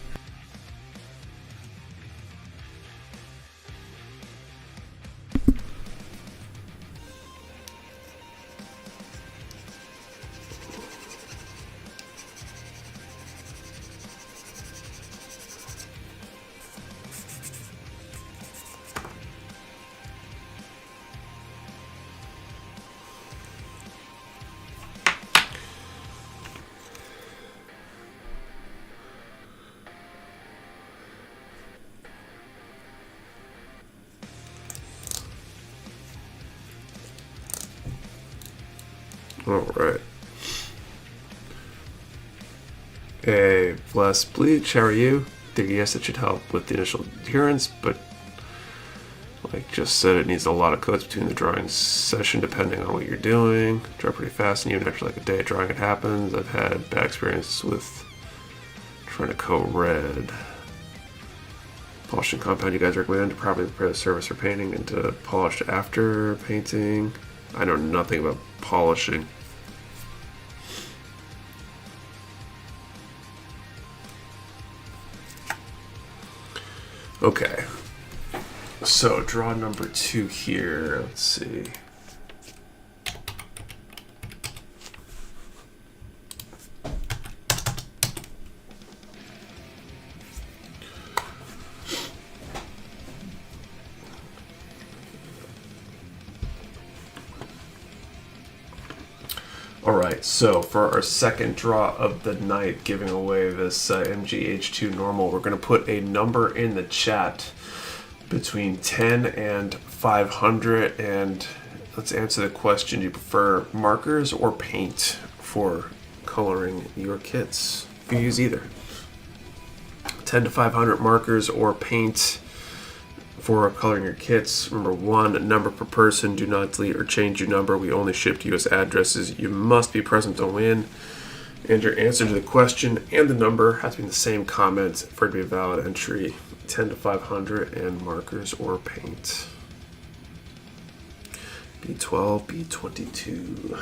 Alright. Hey, Bless Bleach, how are you? Yes, it should help with the initial adherence, but like just said, it needs a lot of coats between the drawing session depending on what you're doing. Dry pretty fast, and even after like a day of drying it happens. I've had bad experience with trying to coat red. Polishing compound you guys recommend to properly prepare the surface for painting and to polish after painting? I know nothing about polishing. Okay, so draw number 2 here. Let's see. Alright, so for our second draw of the night, giving away this MGH2 normal, we're going to put a number in the chat between 10 and 500, and let's answer the question: do you prefer markers or paint for coloring your kits? You use either. 10 to 500 markers or paint for coloring your kits. Remember, 1 number per person. Do not delete or change your number. We only ship to US addresses. You must be present to win. And your answer to the question and the number has to be in the same comment for it to be a valid entry. 10 to 500 and markers or paint. B12, B22.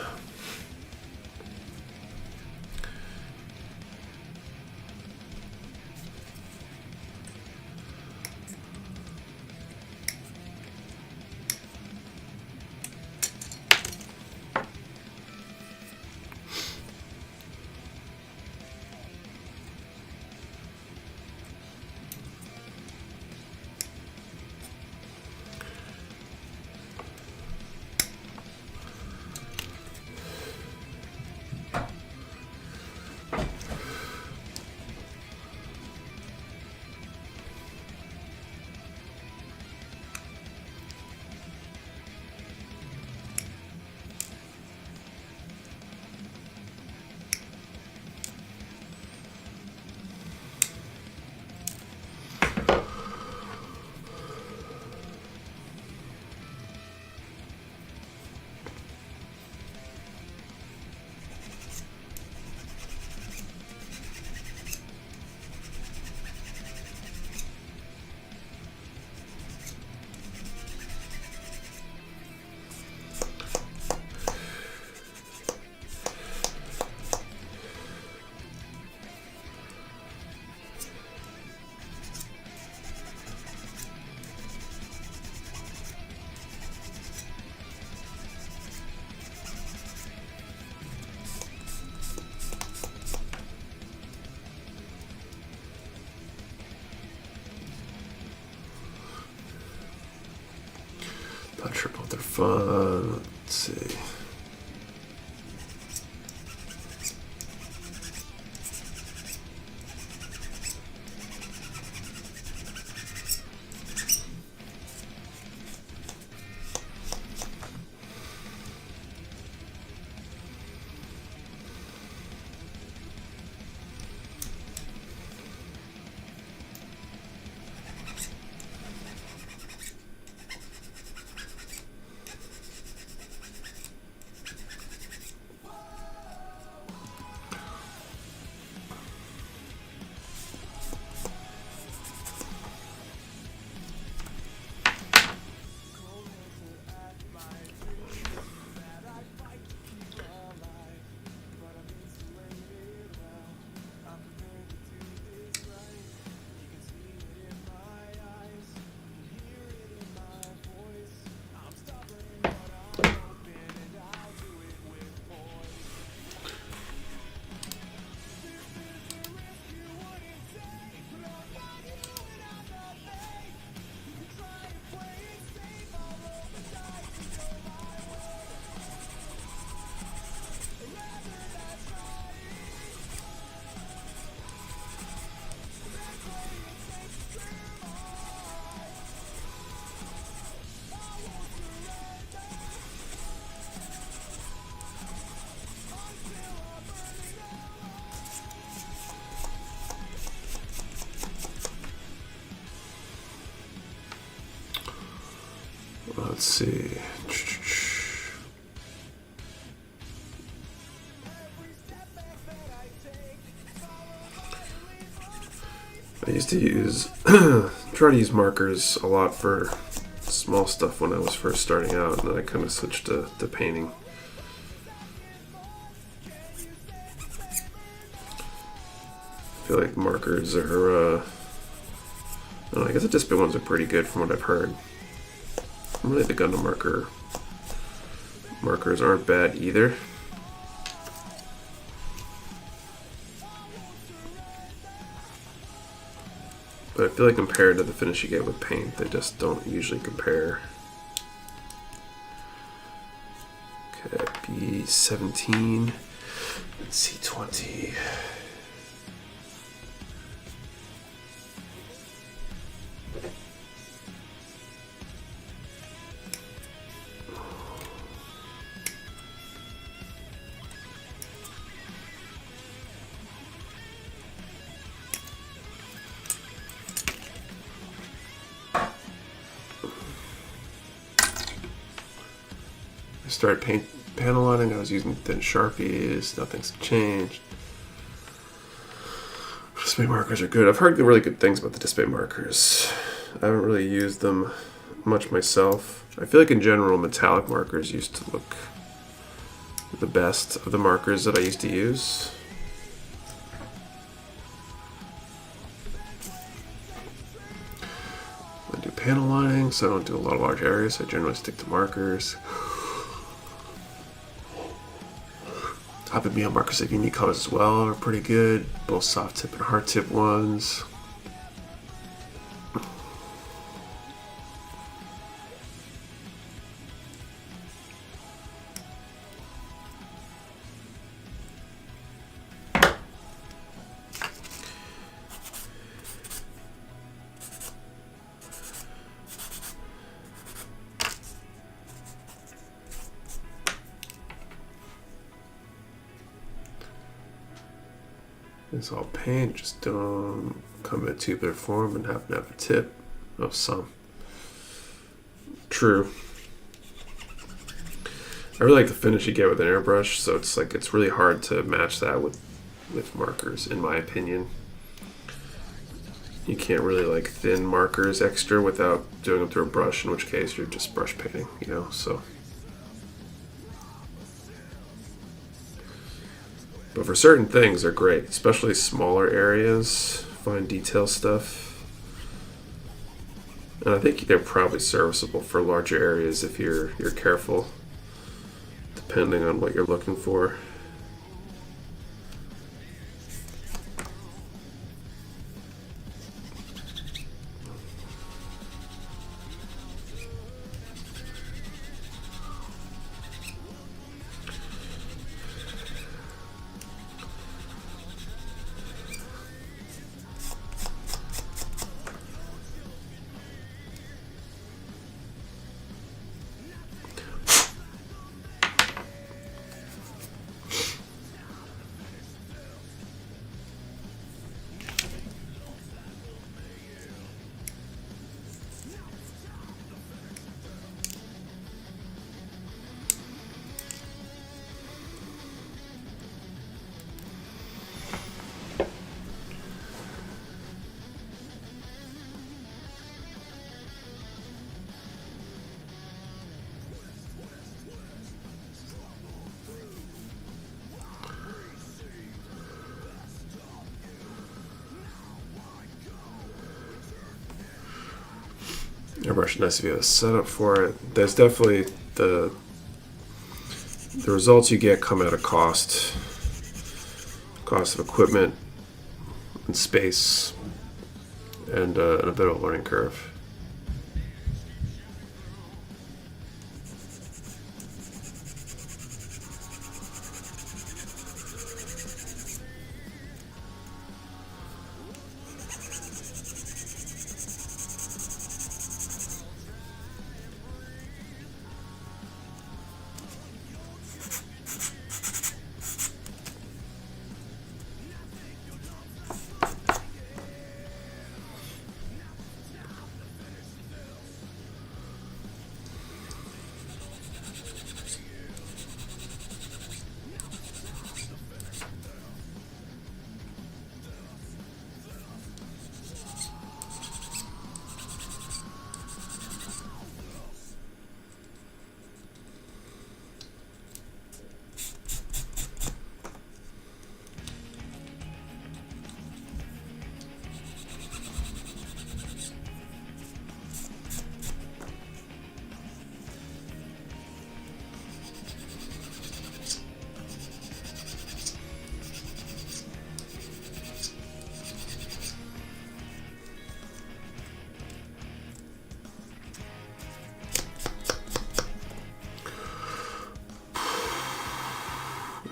Not sure about their fun. Let's see. Let's see. I used to use try to use markers a lot for small stuff when I was first starting out, and then I kind of switched to painting. I feel like markers are, I don't know, I guess the display ones are pretty good from what I've heard. I'm really big on the markers aren't bad either. But I feel like compared to the finish you get with paint, they just don't usually compare. Okay, B17, C20. Started panel lining. I was using thin Sharpies. Nothing's changed. Display markers are good. I've heard really good things about the display markers. I haven't really used them much myself. I feel like in general metallic markers used to look the best of the markers that I used to use. I do panel lining, so I don't do a lot of large areas. I generally stick to markers. Top and medium markers have unique colors as well, are pretty good. Both soft tip and hard tip ones. It's all paint, just don't come in a tubular form and happen to have a tip of some. True. I really like the finish you get with an airbrush, so it's like it's really hard to match that with markers, in my opinion. You can't really like thin markers extra without doing them through a brush, in which case you're just brush painting, you know, so. But for certain things, they're great, especially smaller areas, fine detail stuff. And I think they're probably serviceable for larger areas if you're careful, depending on what you're looking for. Airbrush is nice if you have a setup for it. There's definitely the results you get come at a cost of equipment and space and a bit of a learning curve.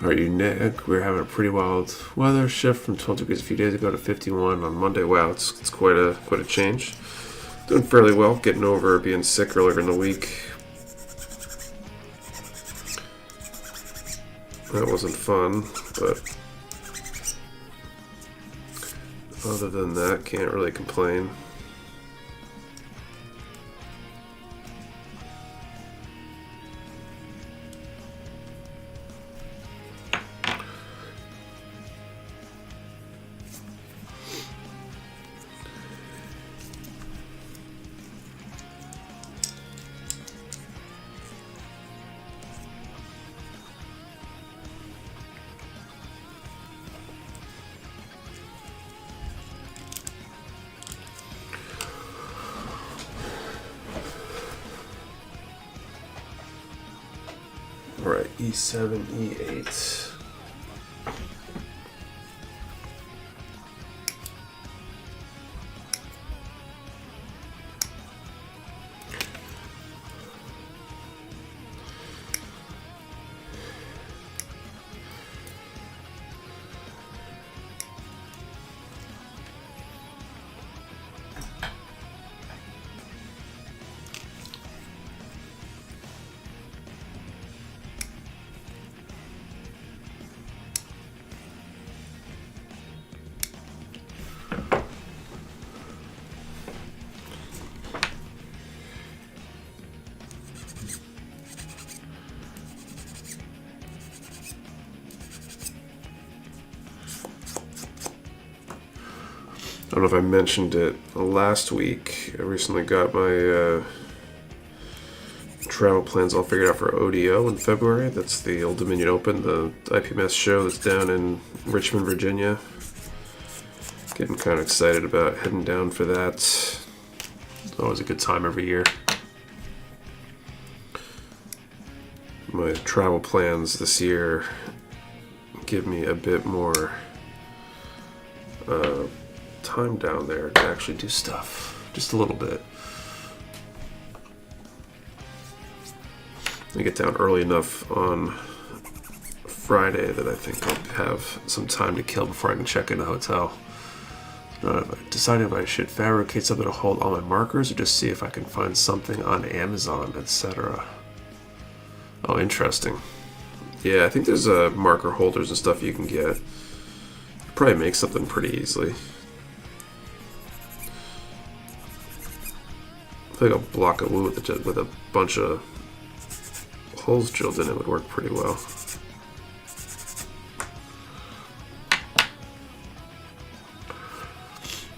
Are you Nick? We're having a pretty wild weather shift from 12 degrees a few days ago to 51 on Monday. Wow, it's quite a change. Doing fairly well, getting over being sick earlier in the week. That wasn't fun, but other than that, can't really complain. Alright, E7, E8. I don't know if I mentioned it last week. I recently got my travel plans all figured out for ODO in February. That's the Old Dominion Open, the IPMS show that's down in Richmond, Virginia. Getting kind of excited about heading down for that. It's always a good time every year. My travel plans this year give me a bit more time down there to actually do stuff, just a little bit. I get down early enough on Friday that I think I'll have some time to kill before I can check in the hotel. I've decided if I should fabricate something to hold all my markers or just see if I can find something on Amazon, etc. Oh, interesting. Yeah, I think there's marker holders and stuff you can get. Probably make something pretty easily. I think a block of wood with a bunch of holes drilled in it would work pretty well.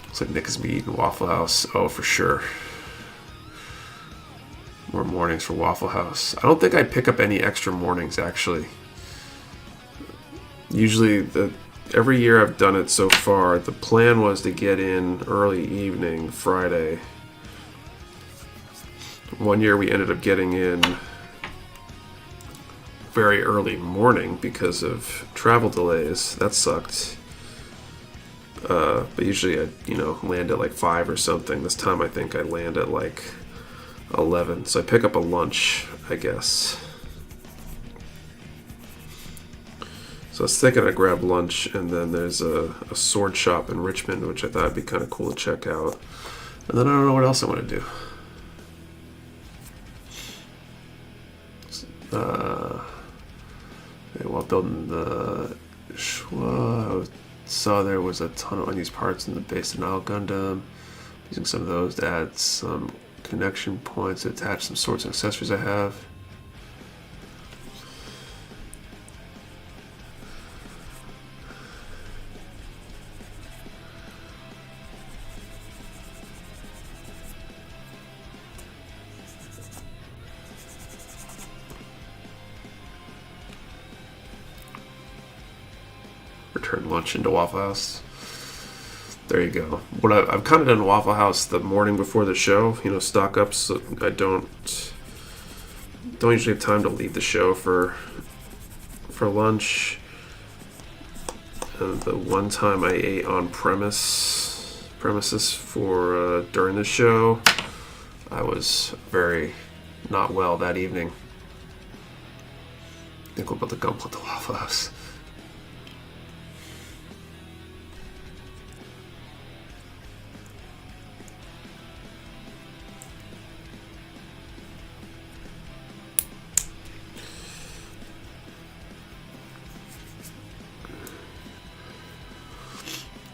Looks like Nick is eating Waffle House. Oh, for sure. More mornings for Waffle House. I don't think I'd pick up any extra mornings, actually. Usually, every year I've done it so far, the plan was to get in early evening Friday. One year we ended up getting in very early morning because of travel delays. That sucked. But usually I, land at like 5 or something. This time I think I land at like 11. So I pick up a lunch, I guess. So I was thinking I'd grab lunch, and then there's a sword shop in Richmond, which I thought would be kind of cool to check out. And then I don't know what else I want to do. While building the Schwa, I saw there was a ton of unused parts in the base of Nile Gundam. Using some of those to add some connection points to attach some swords and accessories I have. Return lunch into Waffle House. There you go. What I've kind of done Waffle House the morning before the show, stock up, so I don't usually have time to leave the show for lunch. And the one time I ate on premises for during the show, I was very not well that evening. I think we're about to go with the Waffle House.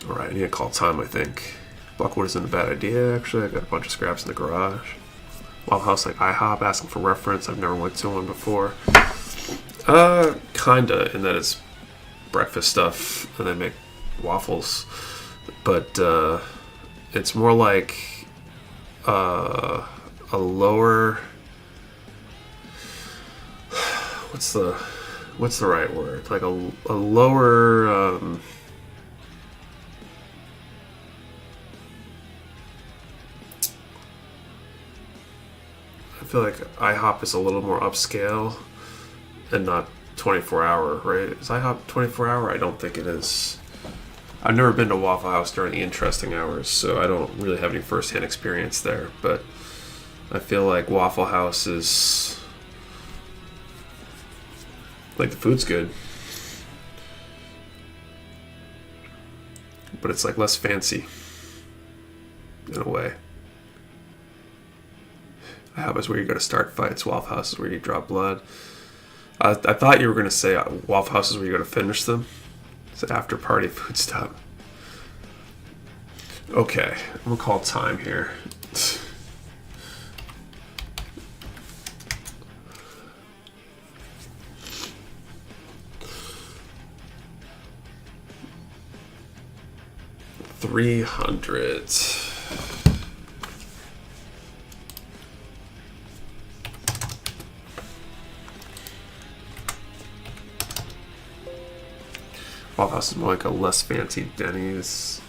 Alright, I need to call time, I think. Buckwood isn't a bad idea, actually. I got a bunch of scraps in the garage. Waffle House like IHOP, asking for reference. I've never went to one before. Kinda, in that it's breakfast stuff and they make waffles. But it's more like a lower... What's the right word? Like a lower... I feel like IHOP is a little more upscale and not 24-hour, right? Is IHOP 24-hour? I don't think it is. I've never been to Waffle House during the interesting hours, so I don't really have any first-hand experience there. But I feel like Waffle House is... like, the food's good. But it's, like, less fancy. In a way. IHOP is where you go to start fights. Waffle House is where you draw blood. I thought you were going to say Waffle House is where you go to finish them. It's an after-party food stop. Okay, I'm going to call time here. $300. Waffle House is more like a less fancy Denny's.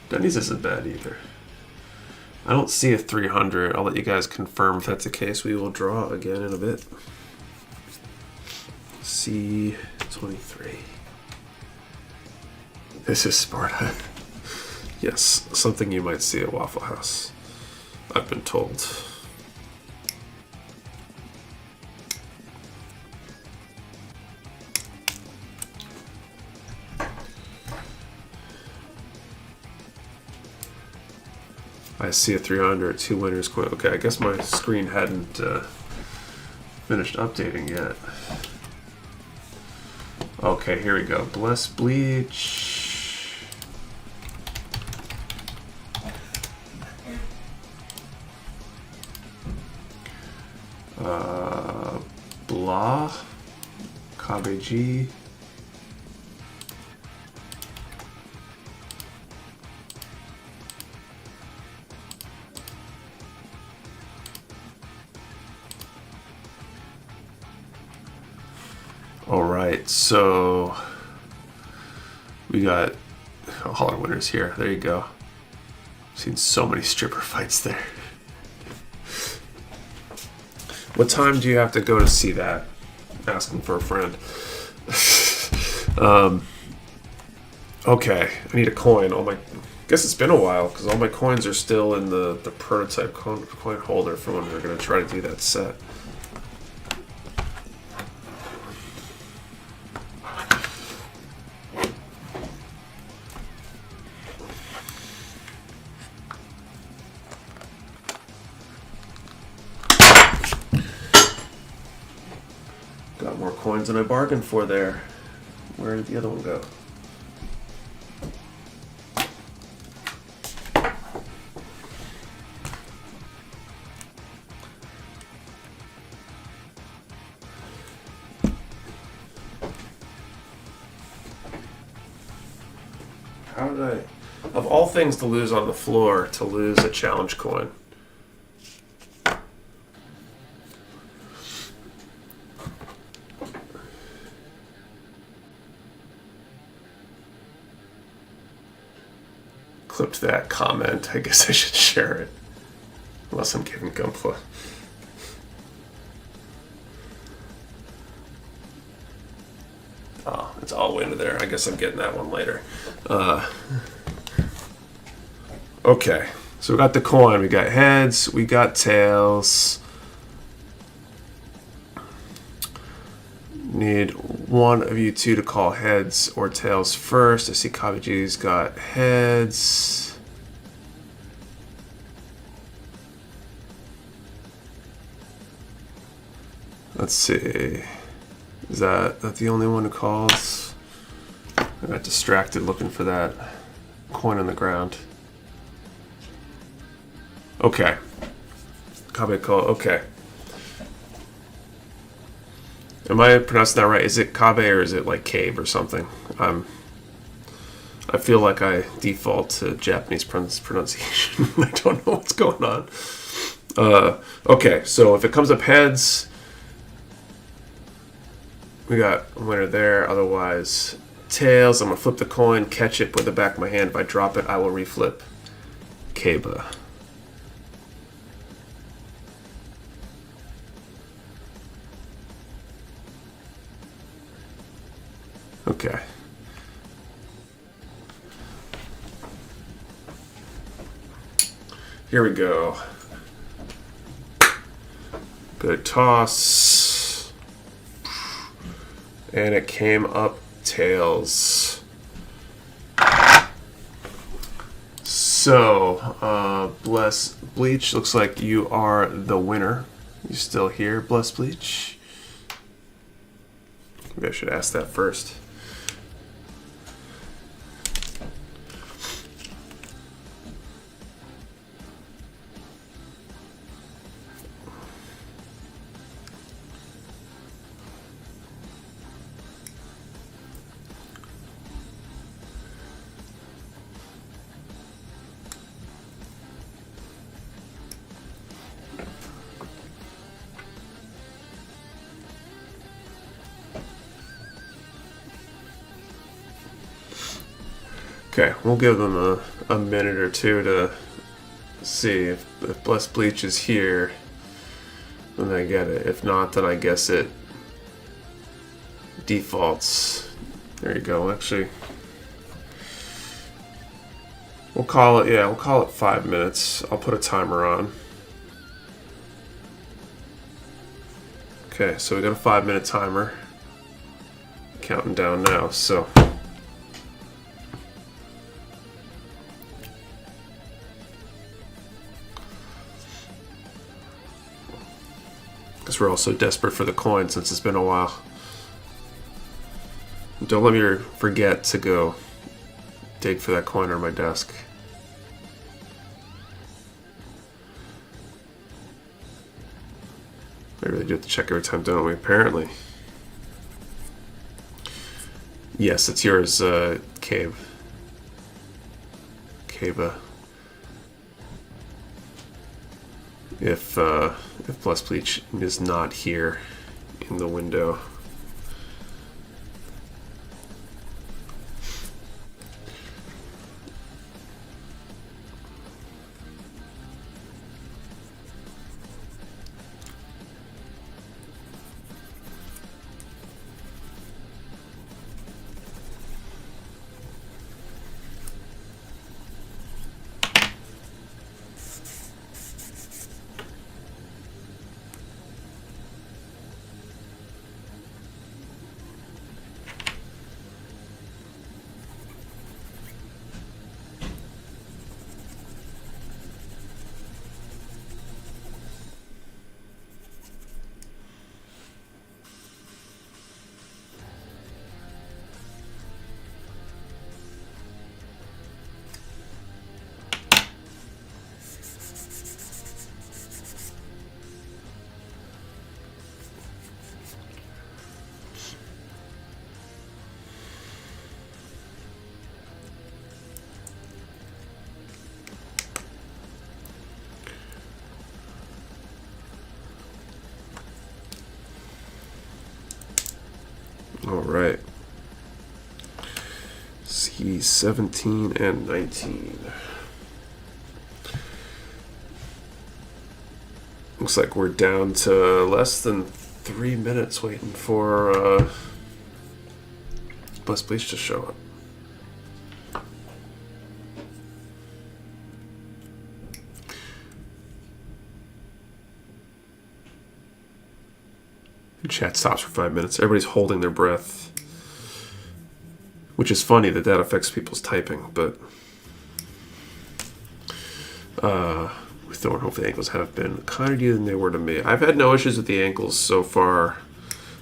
Denny's isn't bad either. I don't see a 300. I'll let you guys confirm if that's the case. We will draw again in a bit. C23. This is Sparta. Yes, something you might see at Waffle House. I've been told. I see a 300, 2 winners. Okay, I guess my screen hadn't finished updating yet. Okay, here we go. Bless Bleach. Blah. KBG. All right, so we got all our winners here. There you go. Seen so many stripper fights there. What time do you have to go to see that? Asking for a friend. Okay, I need a coin. I guess it's been a while because all my coins are still in the prototype coin holder for when we're going to try to do that set. Got more coins than I bargained for there. Where did the other one go? How did I... Of all things to lose on the floor, to lose a challenge coin. Clipped that comment. I guess I should share it. Unless I'm giving Gunpla. Oh, it's all way into there. I guess I'm getting that one later. Okay, so we got the coin. We got heads. We got tails. Need one of you two to call heads or tails first. I see Kabiji's got heads. Let's see. Is that the only one who calls? I got distracted looking for that coin on the ground. Okay. Kabe Ko. Okay. Am I pronouncing that right? Is it Kabe or is it like cave or something? I feel like I default to Japanese pronunciation. I don't know what's going on. Okay, so if it comes up heads, we got a winner there. Otherwise, tails. I'm going to flip the coin, catch it with the back of my hand. If I drop it, I will reflip Keiba. Okay. Here we go. Good toss. And it came up tails. So, Bless Bleach, looks like you are the winner. You still here, Bless Bleach? Maybe I should ask that first. Okay, we'll give them a minute or two to see if Bless Bleach is here, then I get it. If not, then I guess it defaults. There you go. Actually, we'll call it 5 minutes. I'll put a timer on. Okay, so we got a 5-minute timer. Counting down now, so. Because we're all so desperate for the coin since it's been a while. Don't let me forget to go dig for that coin on my desk. I really do have to check every time, don't we? Apparently. Yes, it's yours, Keiba. If Bless Bleach is not here in the window. All right. See 17 and 19. Looks like we're down to less than 3 minutes waiting for Bless Bleach to show up. Chat stops for 5 minutes. Everybody's holding their breath, which is funny that affects people's typing. But with Thorn, hopefully the ankles have been kinder to you than they were to me. I've had no issues with the ankles so far.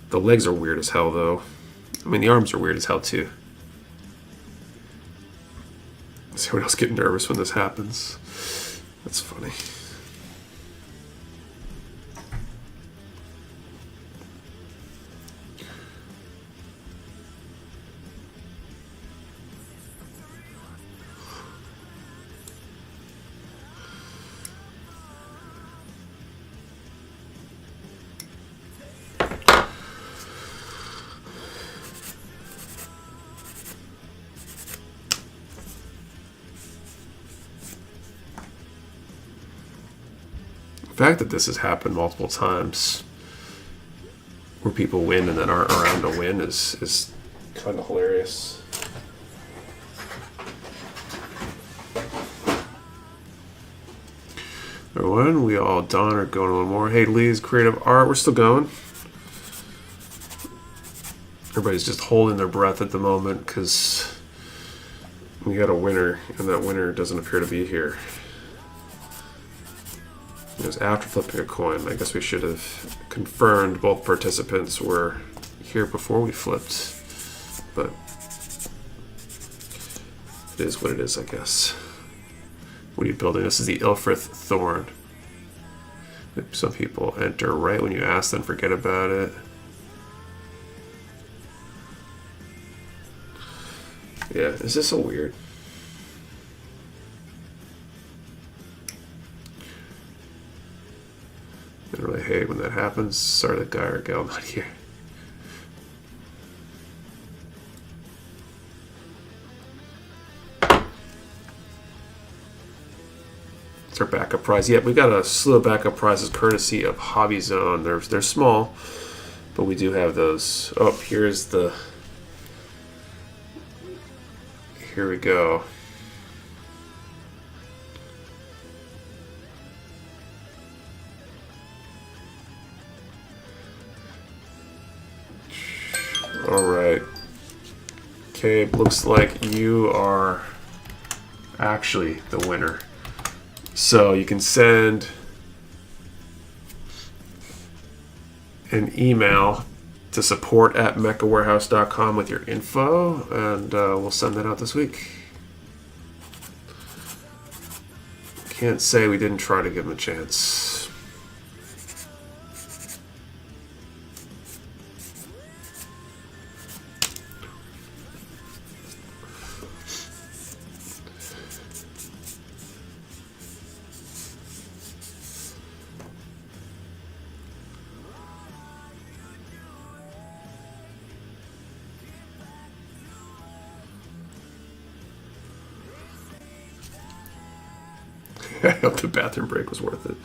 The legs are weird as hell, though. I mean, the arms are weird as hell too. Does anyone else get nervous when this happens? That's funny. The fact that this has happened multiple times where people win and then aren't around to win is kind of hilarious. Everyone, we all done or going one more. Hey, Lee's creative art, we're still going. Everybody's just holding their breath at the moment because we got a winner and that winner doesn't appear to be here. It was after flipping a coin. I guess we should have confirmed both participants were here before we flipped. But it is what it is, I guess. What are you building? This is the Lfrith Thorn. Some people enter right when you ask them, forget about it. Yeah, is this so weird? I really hate when that happens. Sorry, the guy or gal not here. It's our backup prize. Yeah, we got a slew of backup prizes courtesy of Hobby Zone. They're small, but we do have those. Oh, here's the. Here we go. All right. Okay, looks like you are actually the winner. So you can send an email to support@mechawarehouse.com with your info, and we'll send that out this week. Can't say we didn't try to give them a chance. I hope the bathroom break was worth it.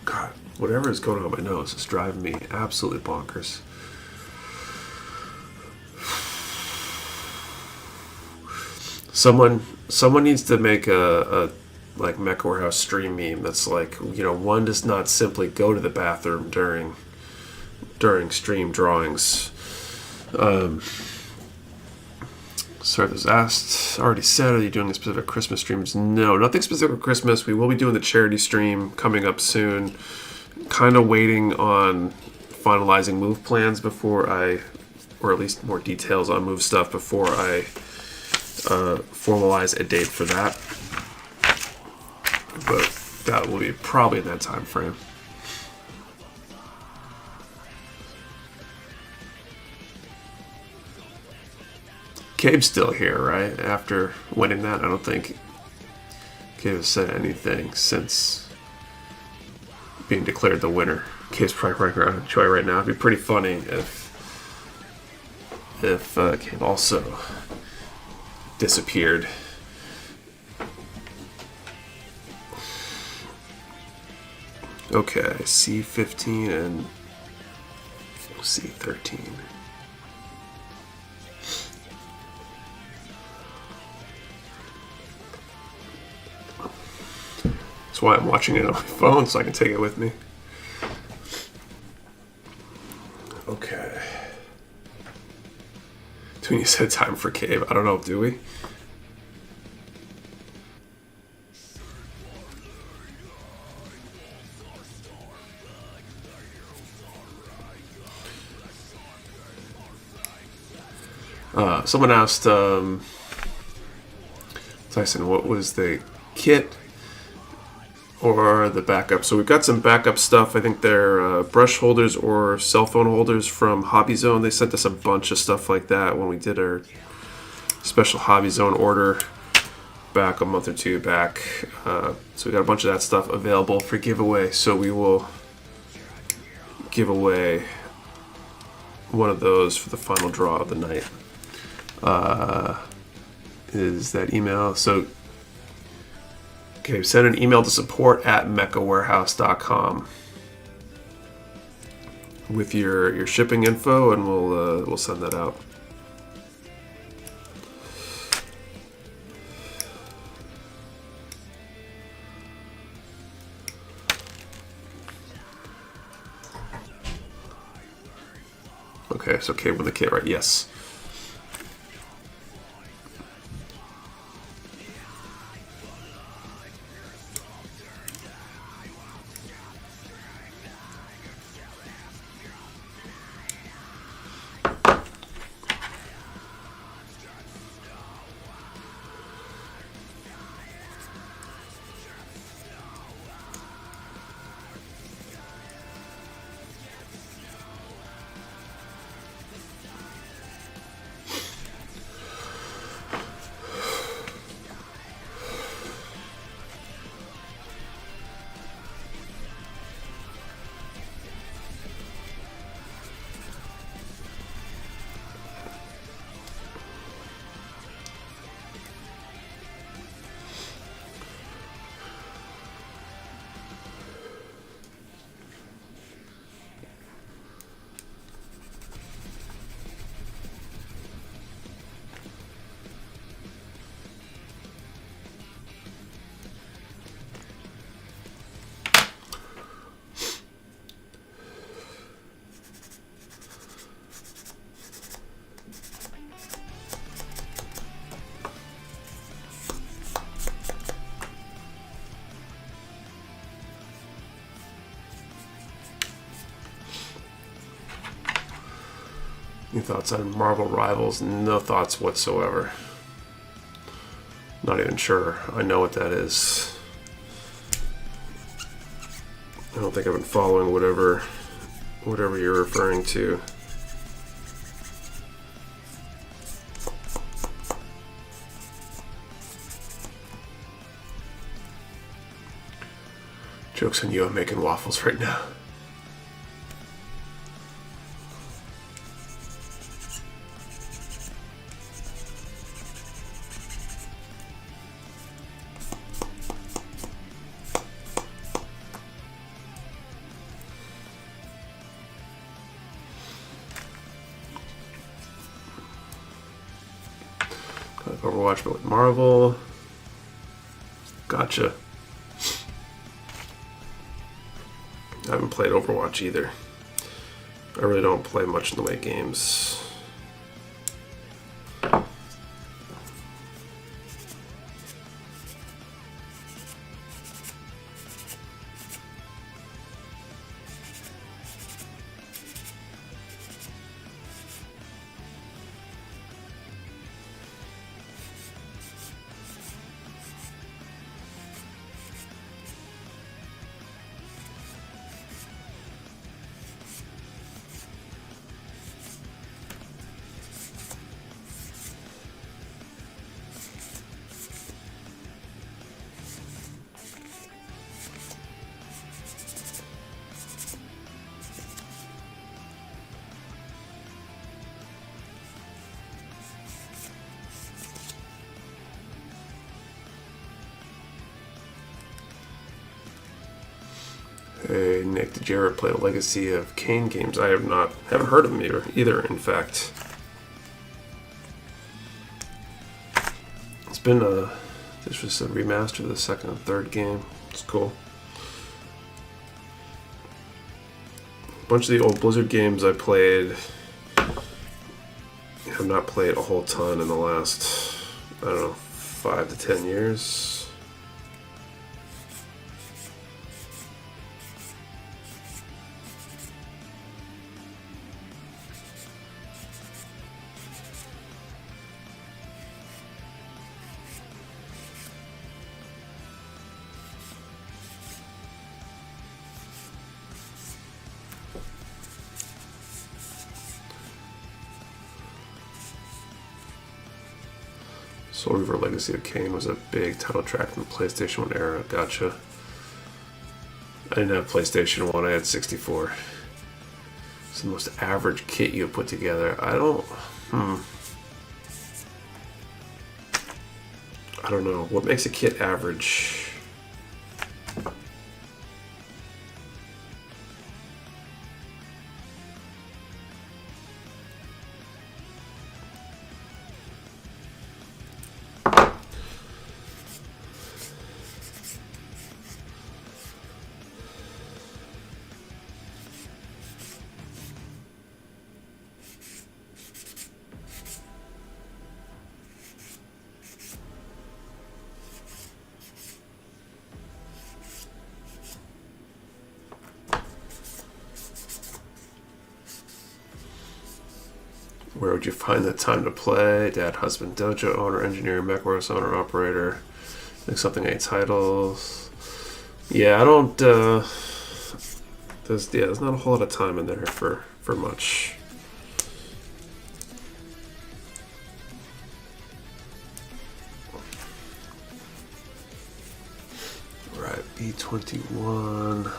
God, whatever is going on my nose is driving me absolutely bonkers. Someone needs to make a like Mecha Warehouse stream meme that's like, one does not simply go to the bathroom during stream drawings. Sorry if it was asked. Already said, are you doing a specific Christmas streams? No, nothing specific for Christmas. We will be doing the charity stream coming up soon. Kind of waiting on finalizing move plans before or at least more details on move stuff before I formalize a date for that. But that will be probably in that time frame. Gabe's still here, right? After winning that, I don't think Gabe has said anything since being declared the winner. Gabe's probably running around Joy right now. It'd be pretty funny if Gabe also disappeared. Okay, C15 and C13. That's why I'm watching it on my phone, so I can take it with me. when you said time for cave. I don't know, do we? Someone asked Tyson, what was the kit or the backup? So we've got some backup stuff. I think they're brush holders or cell phone holders from Hobby Zone. They sent us a bunch of stuff like that when we did our special Hobby Zone order back a month or two back. So we got a bunch of that stuff available for giveaway. So we will give away one of those for the final draw of the night. Is that email? So, okay, send an email to support@mechawarehouse.com with your shipping info, and we'll send that out. Okay, so cave with the kit, right? Yes. Any thoughts on Marvel Rivals? No thoughts whatsoever. Not even sure I know what that is. I don't think I've been following whatever you're referring to. Joke's on you, I'm making waffles right now. Overwatch, but with Marvel. Gotcha. I haven't played Overwatch either. I really don't play much in the way of games. Hey, Nick, did you ever play the Legacy of Kain games? I have not. Haven't heard of them either, in fact. It's been this was a remaster of the second and third game. It's cool. A bunch of the old Blizzard games I played have not played a whole ton in the last, I don't know, 5 to 10 years. Soul Reaver Legacy of Kain was a big title track in the PlayStation 1 era. Gotcha. I didn't have PlayStation 1, I had 64. It's the most average kit you have put together. I don't know. What makes a kit average? Where would you find the time to play? Dad, husband, dojo owner, engineer, Mecha Warehouse owner, operator. Think something, 8 titles. Yeah, I don't. There's not a whole lot of time in there for much. Right, B21.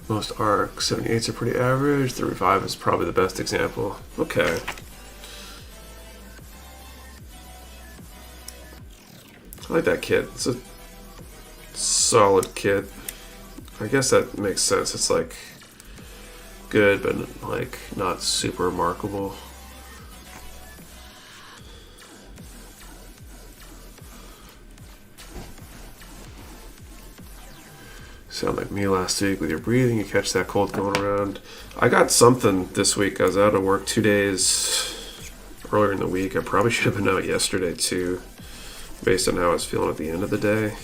Most ARC 78s are pretty average. The Revive is probably the best example. Okay. I like that kit. It's a solid kit. I guess that makes sense. It's like good, but like not super remarkable. Sound like me last week with your breathing. You catch that cold going around. I got something this week. I was out of work 2 days earlier in the week. I probably should have been out yesterday too, based on how I was feeling at the end of the day.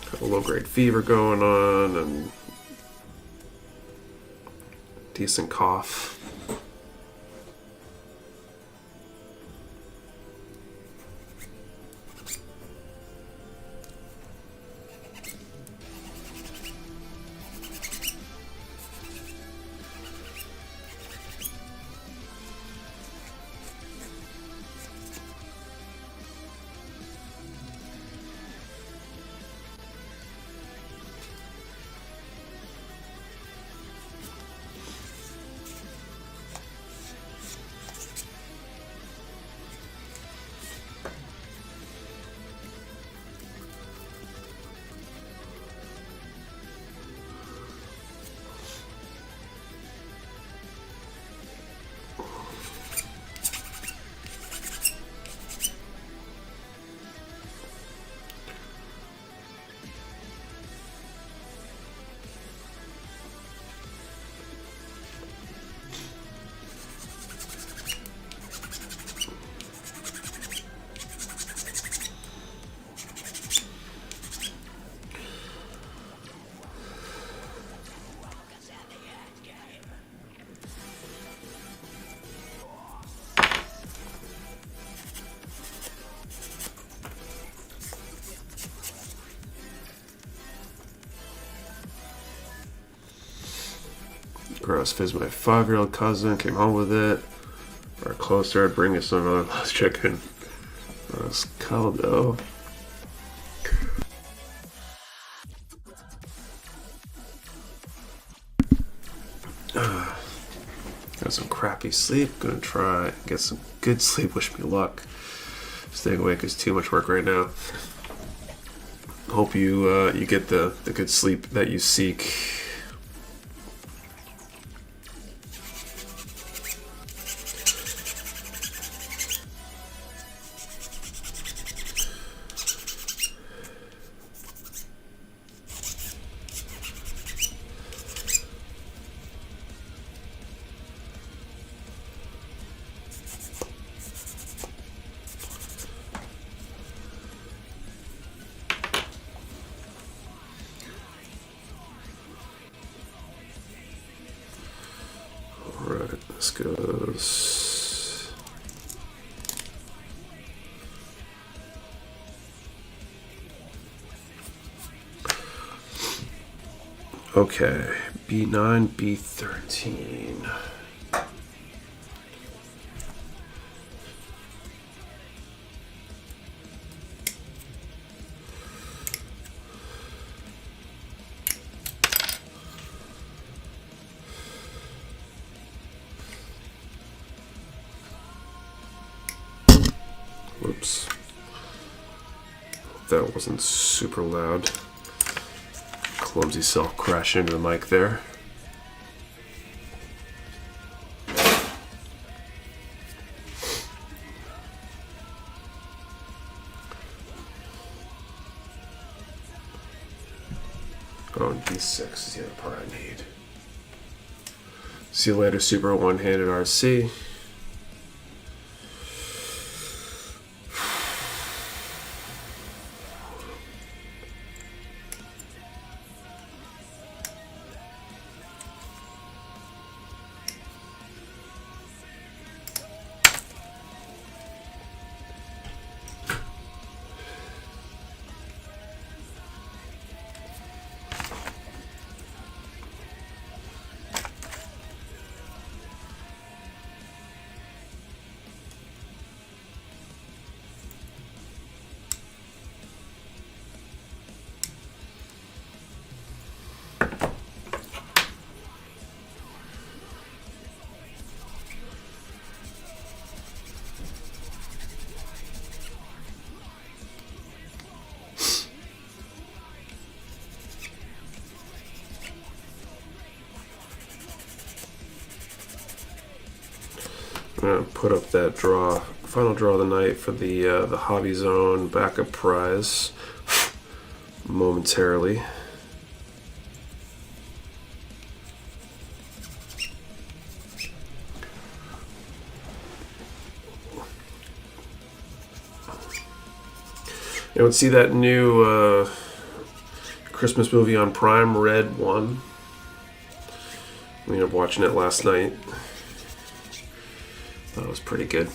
Got a low-grade fever going on and decent cough. Gross fizz, my 5-year-old cousin came home with it. Or closer, I'd bring us another last chicken. Gross caldo. Got got some crappy sleep. Gonna try and get some good sleep. Wish me luck. Staying awake is too much work right now. Hope you you get the good sleep that you seek. Alright, this goes. Okay, B9, B13. Whoops. That wasn't super loud. Clumsy self crash into the mic there. Oh, and D6 is the other part I need. See you later, Super One-Handed RC. I'm gonna put up that final draw of the night for the Hobby Zone backup prize momentarily. You would see that new Christmas movie on Prime, Red 1. We ended up watching it last night. That was pretty good.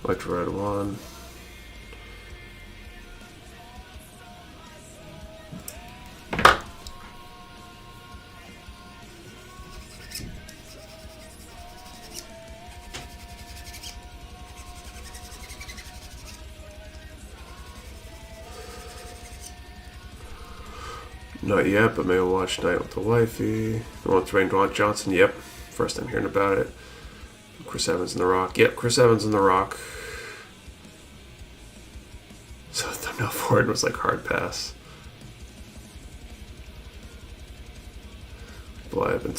Like to ride one. Not yet, but maybe we'll watch Night with the Wifey. Dwayne Johnson, yep. First time hearing about it. Chris Evans in The Rock. Yep, Chris Evans in The Rock. So the thumbnail for it was like hard pass. Well, I know I've been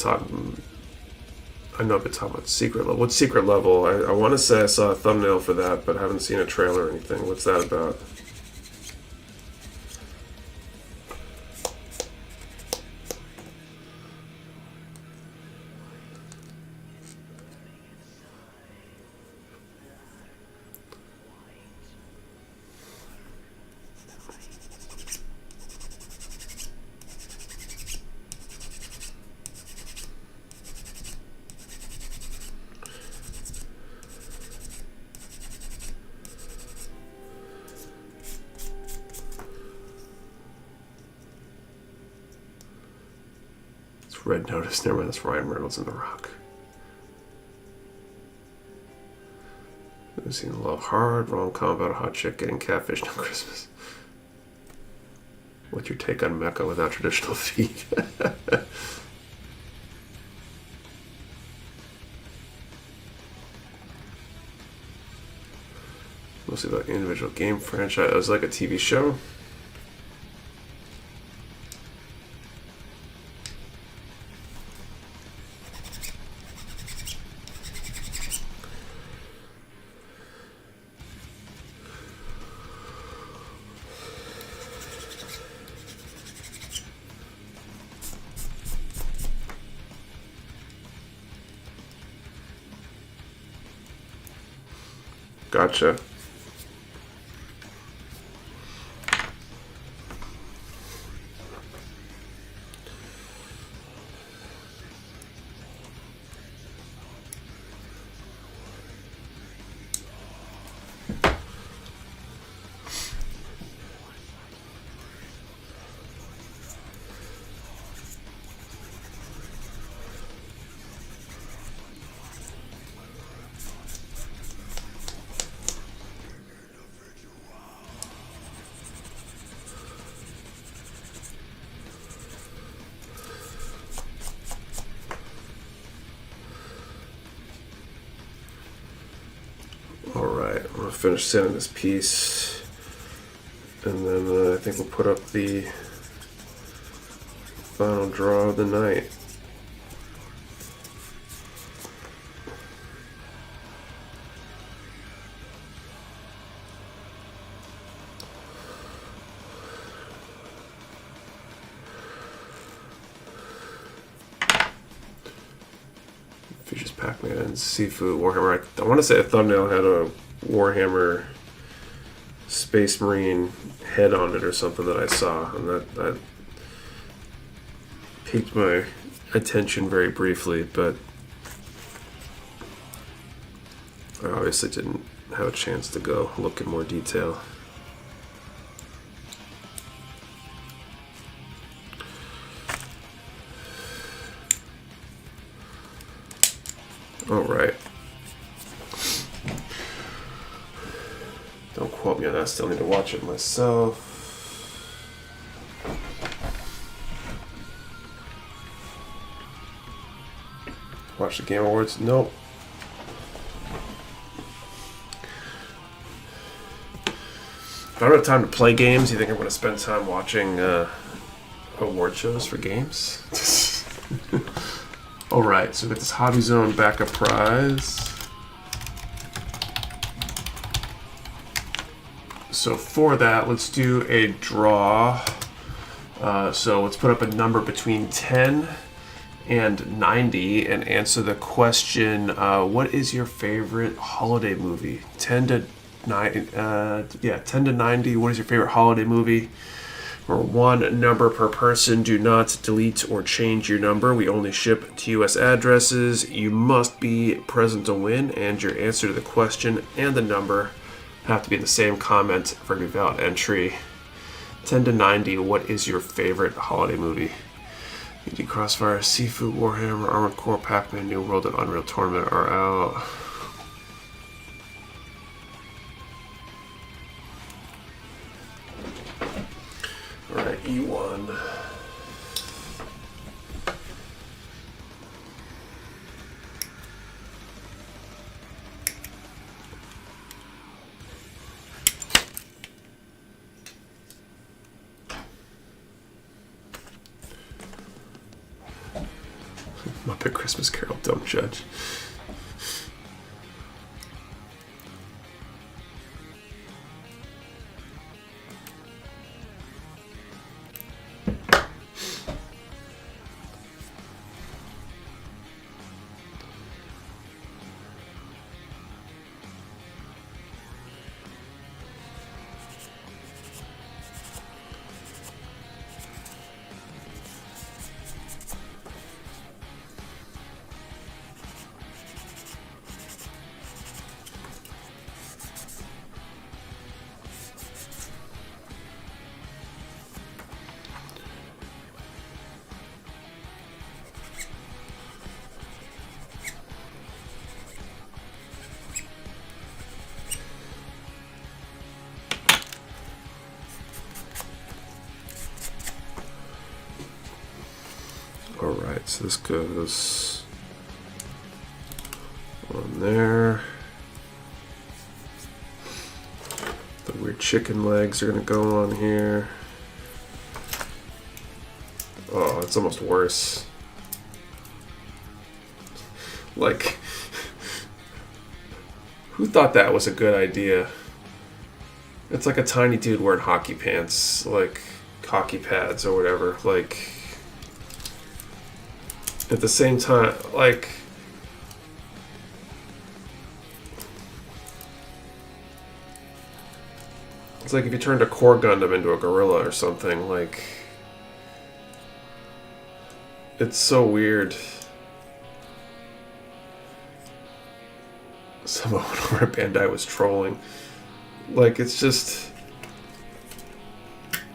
talking about Secret Level. What's Secret Level? I want to say I saw a thumbnail for that, but I haven't seen a trailer or anything. What's that about? Red Notice. Never mind, that's Ryan Reynolds in The Rock. We've seen Love Hard, rom-com about a hot chick getting catfished on Christmas. What's your take on Mecha without traditional feet? Mostly about individual game franchise. It was like a TV show. Gotcha. Alright, I'm going to finish sanding this piece, and then I think we'll put up the final draw of the night. Features Pac-Man and Seafood Warhammer. I want to say a thumbnail had a Warhammer Space Marine head on it or something that I saw, and that piqued my attention very briefly, but I obviously didn't have a chance to go look in more detail. Alright. Don't quote me on that, I still need to watch it myself. Watch the Game Awards? Nope. If I don't have time to play games, you think I'm going to spend time watching award shows for games? Alright, so we got this Hobby Zone backup prize. So for that, let's do a draw. So let's put up a number between 10 and 90 and answer the question, what is your favorite holiday movie? 10 to 90, what is your favorite holiday movie? For one number per person. Do not delete or change your number. We only ship to US addresses. You must be present to win, and your answer to the question and the number have to be the same comment for every valid entry. 10 to 90, what is your favorite holiday movie? ED Crossfire, Seafood Warhammer, Armored Core, Pac-Man, New World, and Unreal Tournament are out. Alright, E1. Muppet Christmas Carol, don't judge. Alright, so this goes on there. The weird chicken legs are going to go on here. Oh, it's almost worse. Like, who thought that was a good idea? It's like a tiny dude wearing hockey pants, like hockey pads or whatever. Like, at the same time, like, it's like if you turned a core Gundam into a gorilla or something. Like, it's so weird. Someone over at Bandai was trolling. Like, it's just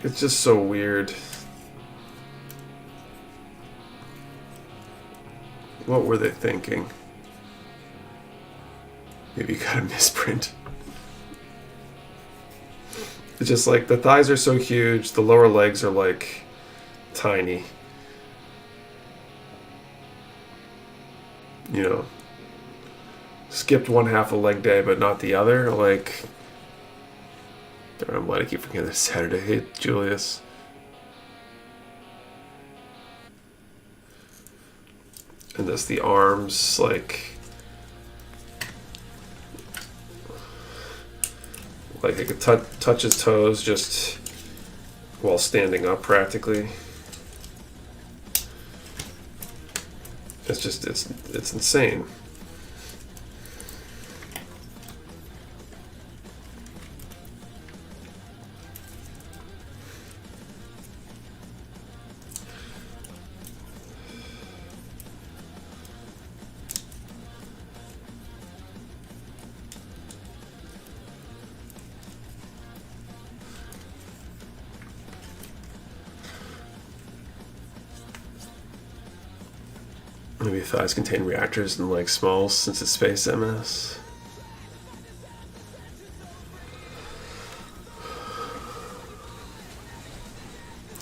so weird. What were they thinking? Maybe you got a misprint. It's just like the thighs are so huge, the lower legs are like tiny. You know, skipped one half a leg day, but not the other. Like, I'm glad I keep forgetting this Saturday. Hey, Julius. And this, the arms, like I could touch his toes just while standing up practically. It's just, it's insane. Maybe thighs contain reactors and leg smalls since it's space MS.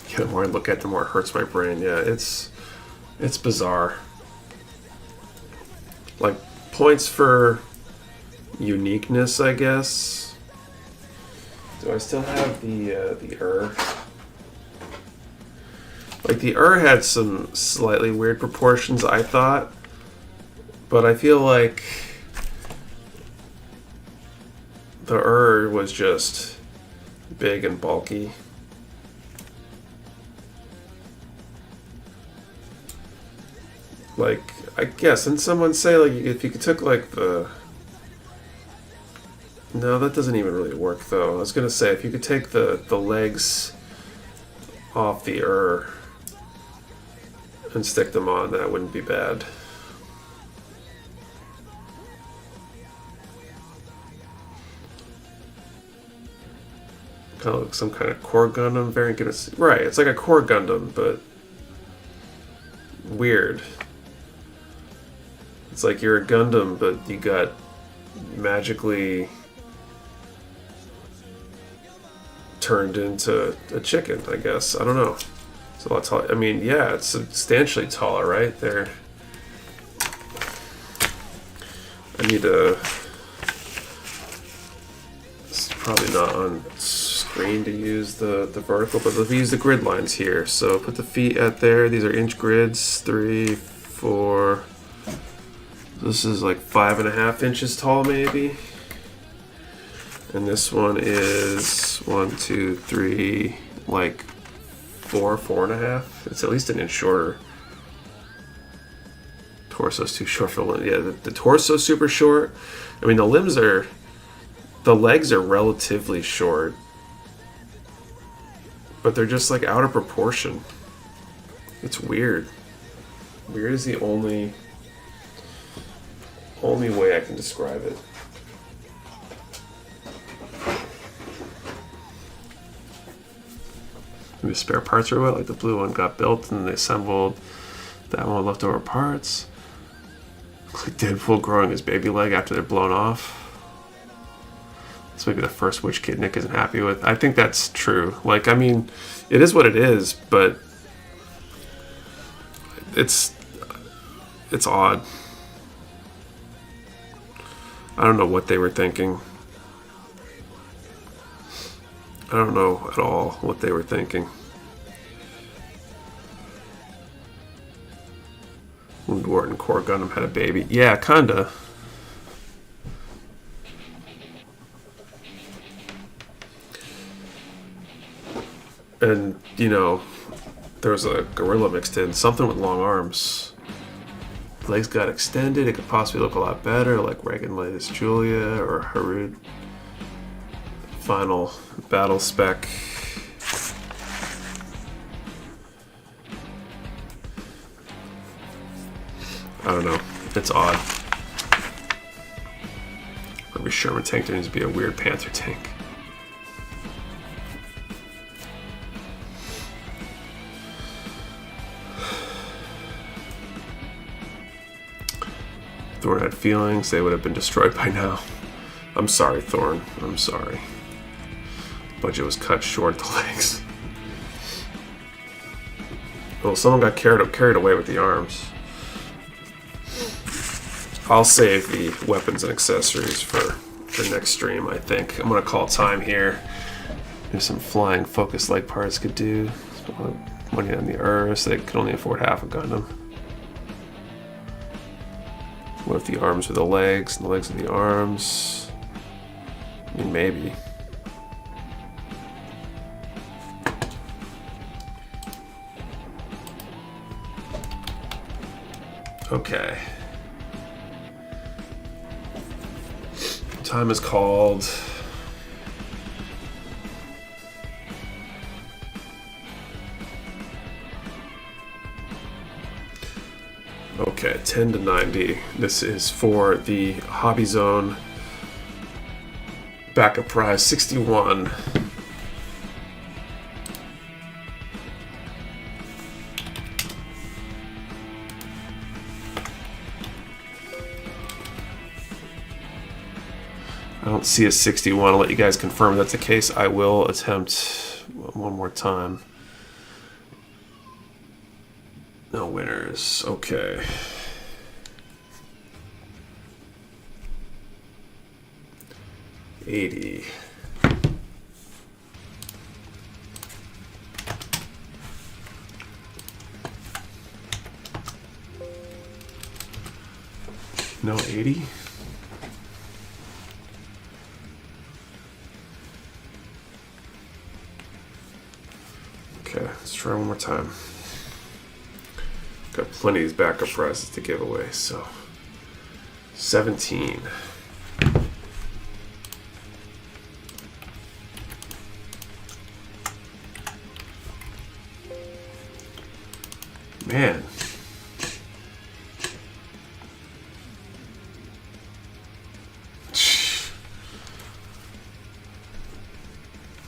Yeah, the more I look at it, the more it hurts my brain. Yeah, it's bizarre. Like, points for uniqueness, I guess. Do I still have the Like, the had some slightly weird proportions, I thought. But I feel like the was just big and bulky. Like, I guess, didn't someone say, like, if you took, like, the... No, that doesn't even really work, though. I was gonna say, if you could take the legs off the and stick them on, that wouldn't be bad. Kind of like some kind of core Gundam variant. Right, it's like a core Gundam, but weird. It's like you're a Gundam, but you got magically turned into a chicken, I guess. I don't know. It's a lot taller. I mean, yeah, it's substantially taller, right? There. I need to... It's probably not on screen to use the vertical, but let's use the grid lines here. So put the feet at there. These are inch grids. 3, 4... This is like 5.5 inches tall, maybe. And this one is 1, 2, 3, like 4, 4.5. It's at least an inch shorter. Torso's too short for the limb. Yeah, the torso's super short. I mean, the legs are relatively short, but they're just like out of proportion. It's weird. Weird is the only way I can describe it. Maybe spare parts are what, like the blue one got built and they assembled that one with leftover parts. Looks like Deadpool growing his baby leg after they're blown off. This might be the first Witch Kid Nick isn't happy with. I think that's true. Like, I mean, it is what it is, but it's It's odd. I don't know what they were thinking. I don't know at all what they were thinking. Woundwort and Core Gundam had a baby. Yeah, kinda. And, you know, there was a gorilla mixed in. Something with long arms. Legs got extended. It could possibly look a lot better, like Reagan latest Julia or Harud. Final battle spec. I don't know. It's odd. Every Sherman tank there needs to be a weird Panther tank. Thorn had feelings. They would have been destroyed by now. I'm sorry, Thorn. I'm sorry. Budget was cut short at the legs. Well, someone got carried away with the arms. I'll save the weapons and accessories for next stream, I think. I'm going to call time here. There's some flying focus leg parts could do. Money on the Earth, so they could only afford half a Gundam. What if the arms are the legs and the legs are the arms? I mean, maybe. Okay. Time is called. Okay, 10 to 90. This is for the Hobby Zone backup prize 61. I don't see a 61. I'll let you guys confirm if that's the case. I will attempt one more time. No winners. Okay. $80. No 80? Okay, let's try one more time. Got plenty of these backup prizes to give away, so 17. Man.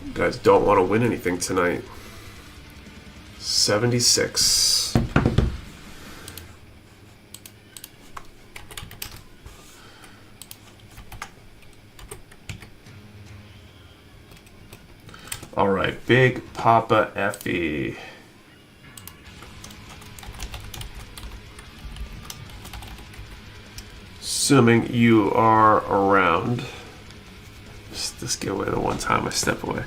You guys don't want to win anything tonight. 76. All right, Big Papa Effie. Assuming you are around. Just get away the one time I step away.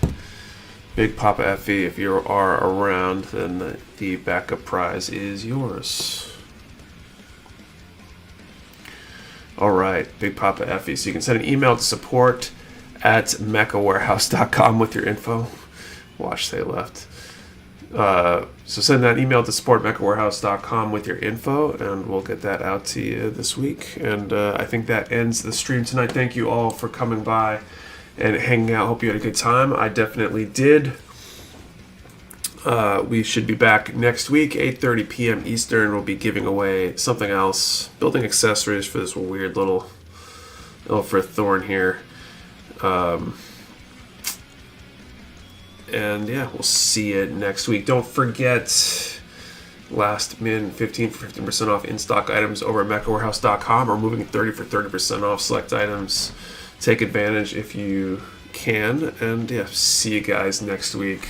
Big Papa Effie, if you are around, then the backup prize is yours. All right, Big Papa Effie. So you can send an email to support@mechawarehouse.com with your info. Watch, they left. So send that email to support@mechawarehouse.com with your info, and we'll get that out to you this week. And I think that ends the stream tonight. Thank you all for coming by and hanging out. Hope you had a good time. I definitely did. We should be back next week, 8:30 p.m. Eastern. We'll be giving away something else, building accessories for this weird little Lfrith Thorn here. And yeah, we'll see you next week. Don't forget, last min 15% off in-stock items over at mechawarehouse.com, or moving 30 for 30% off select items. Take advantage if you can. And yeah, see you guys next week.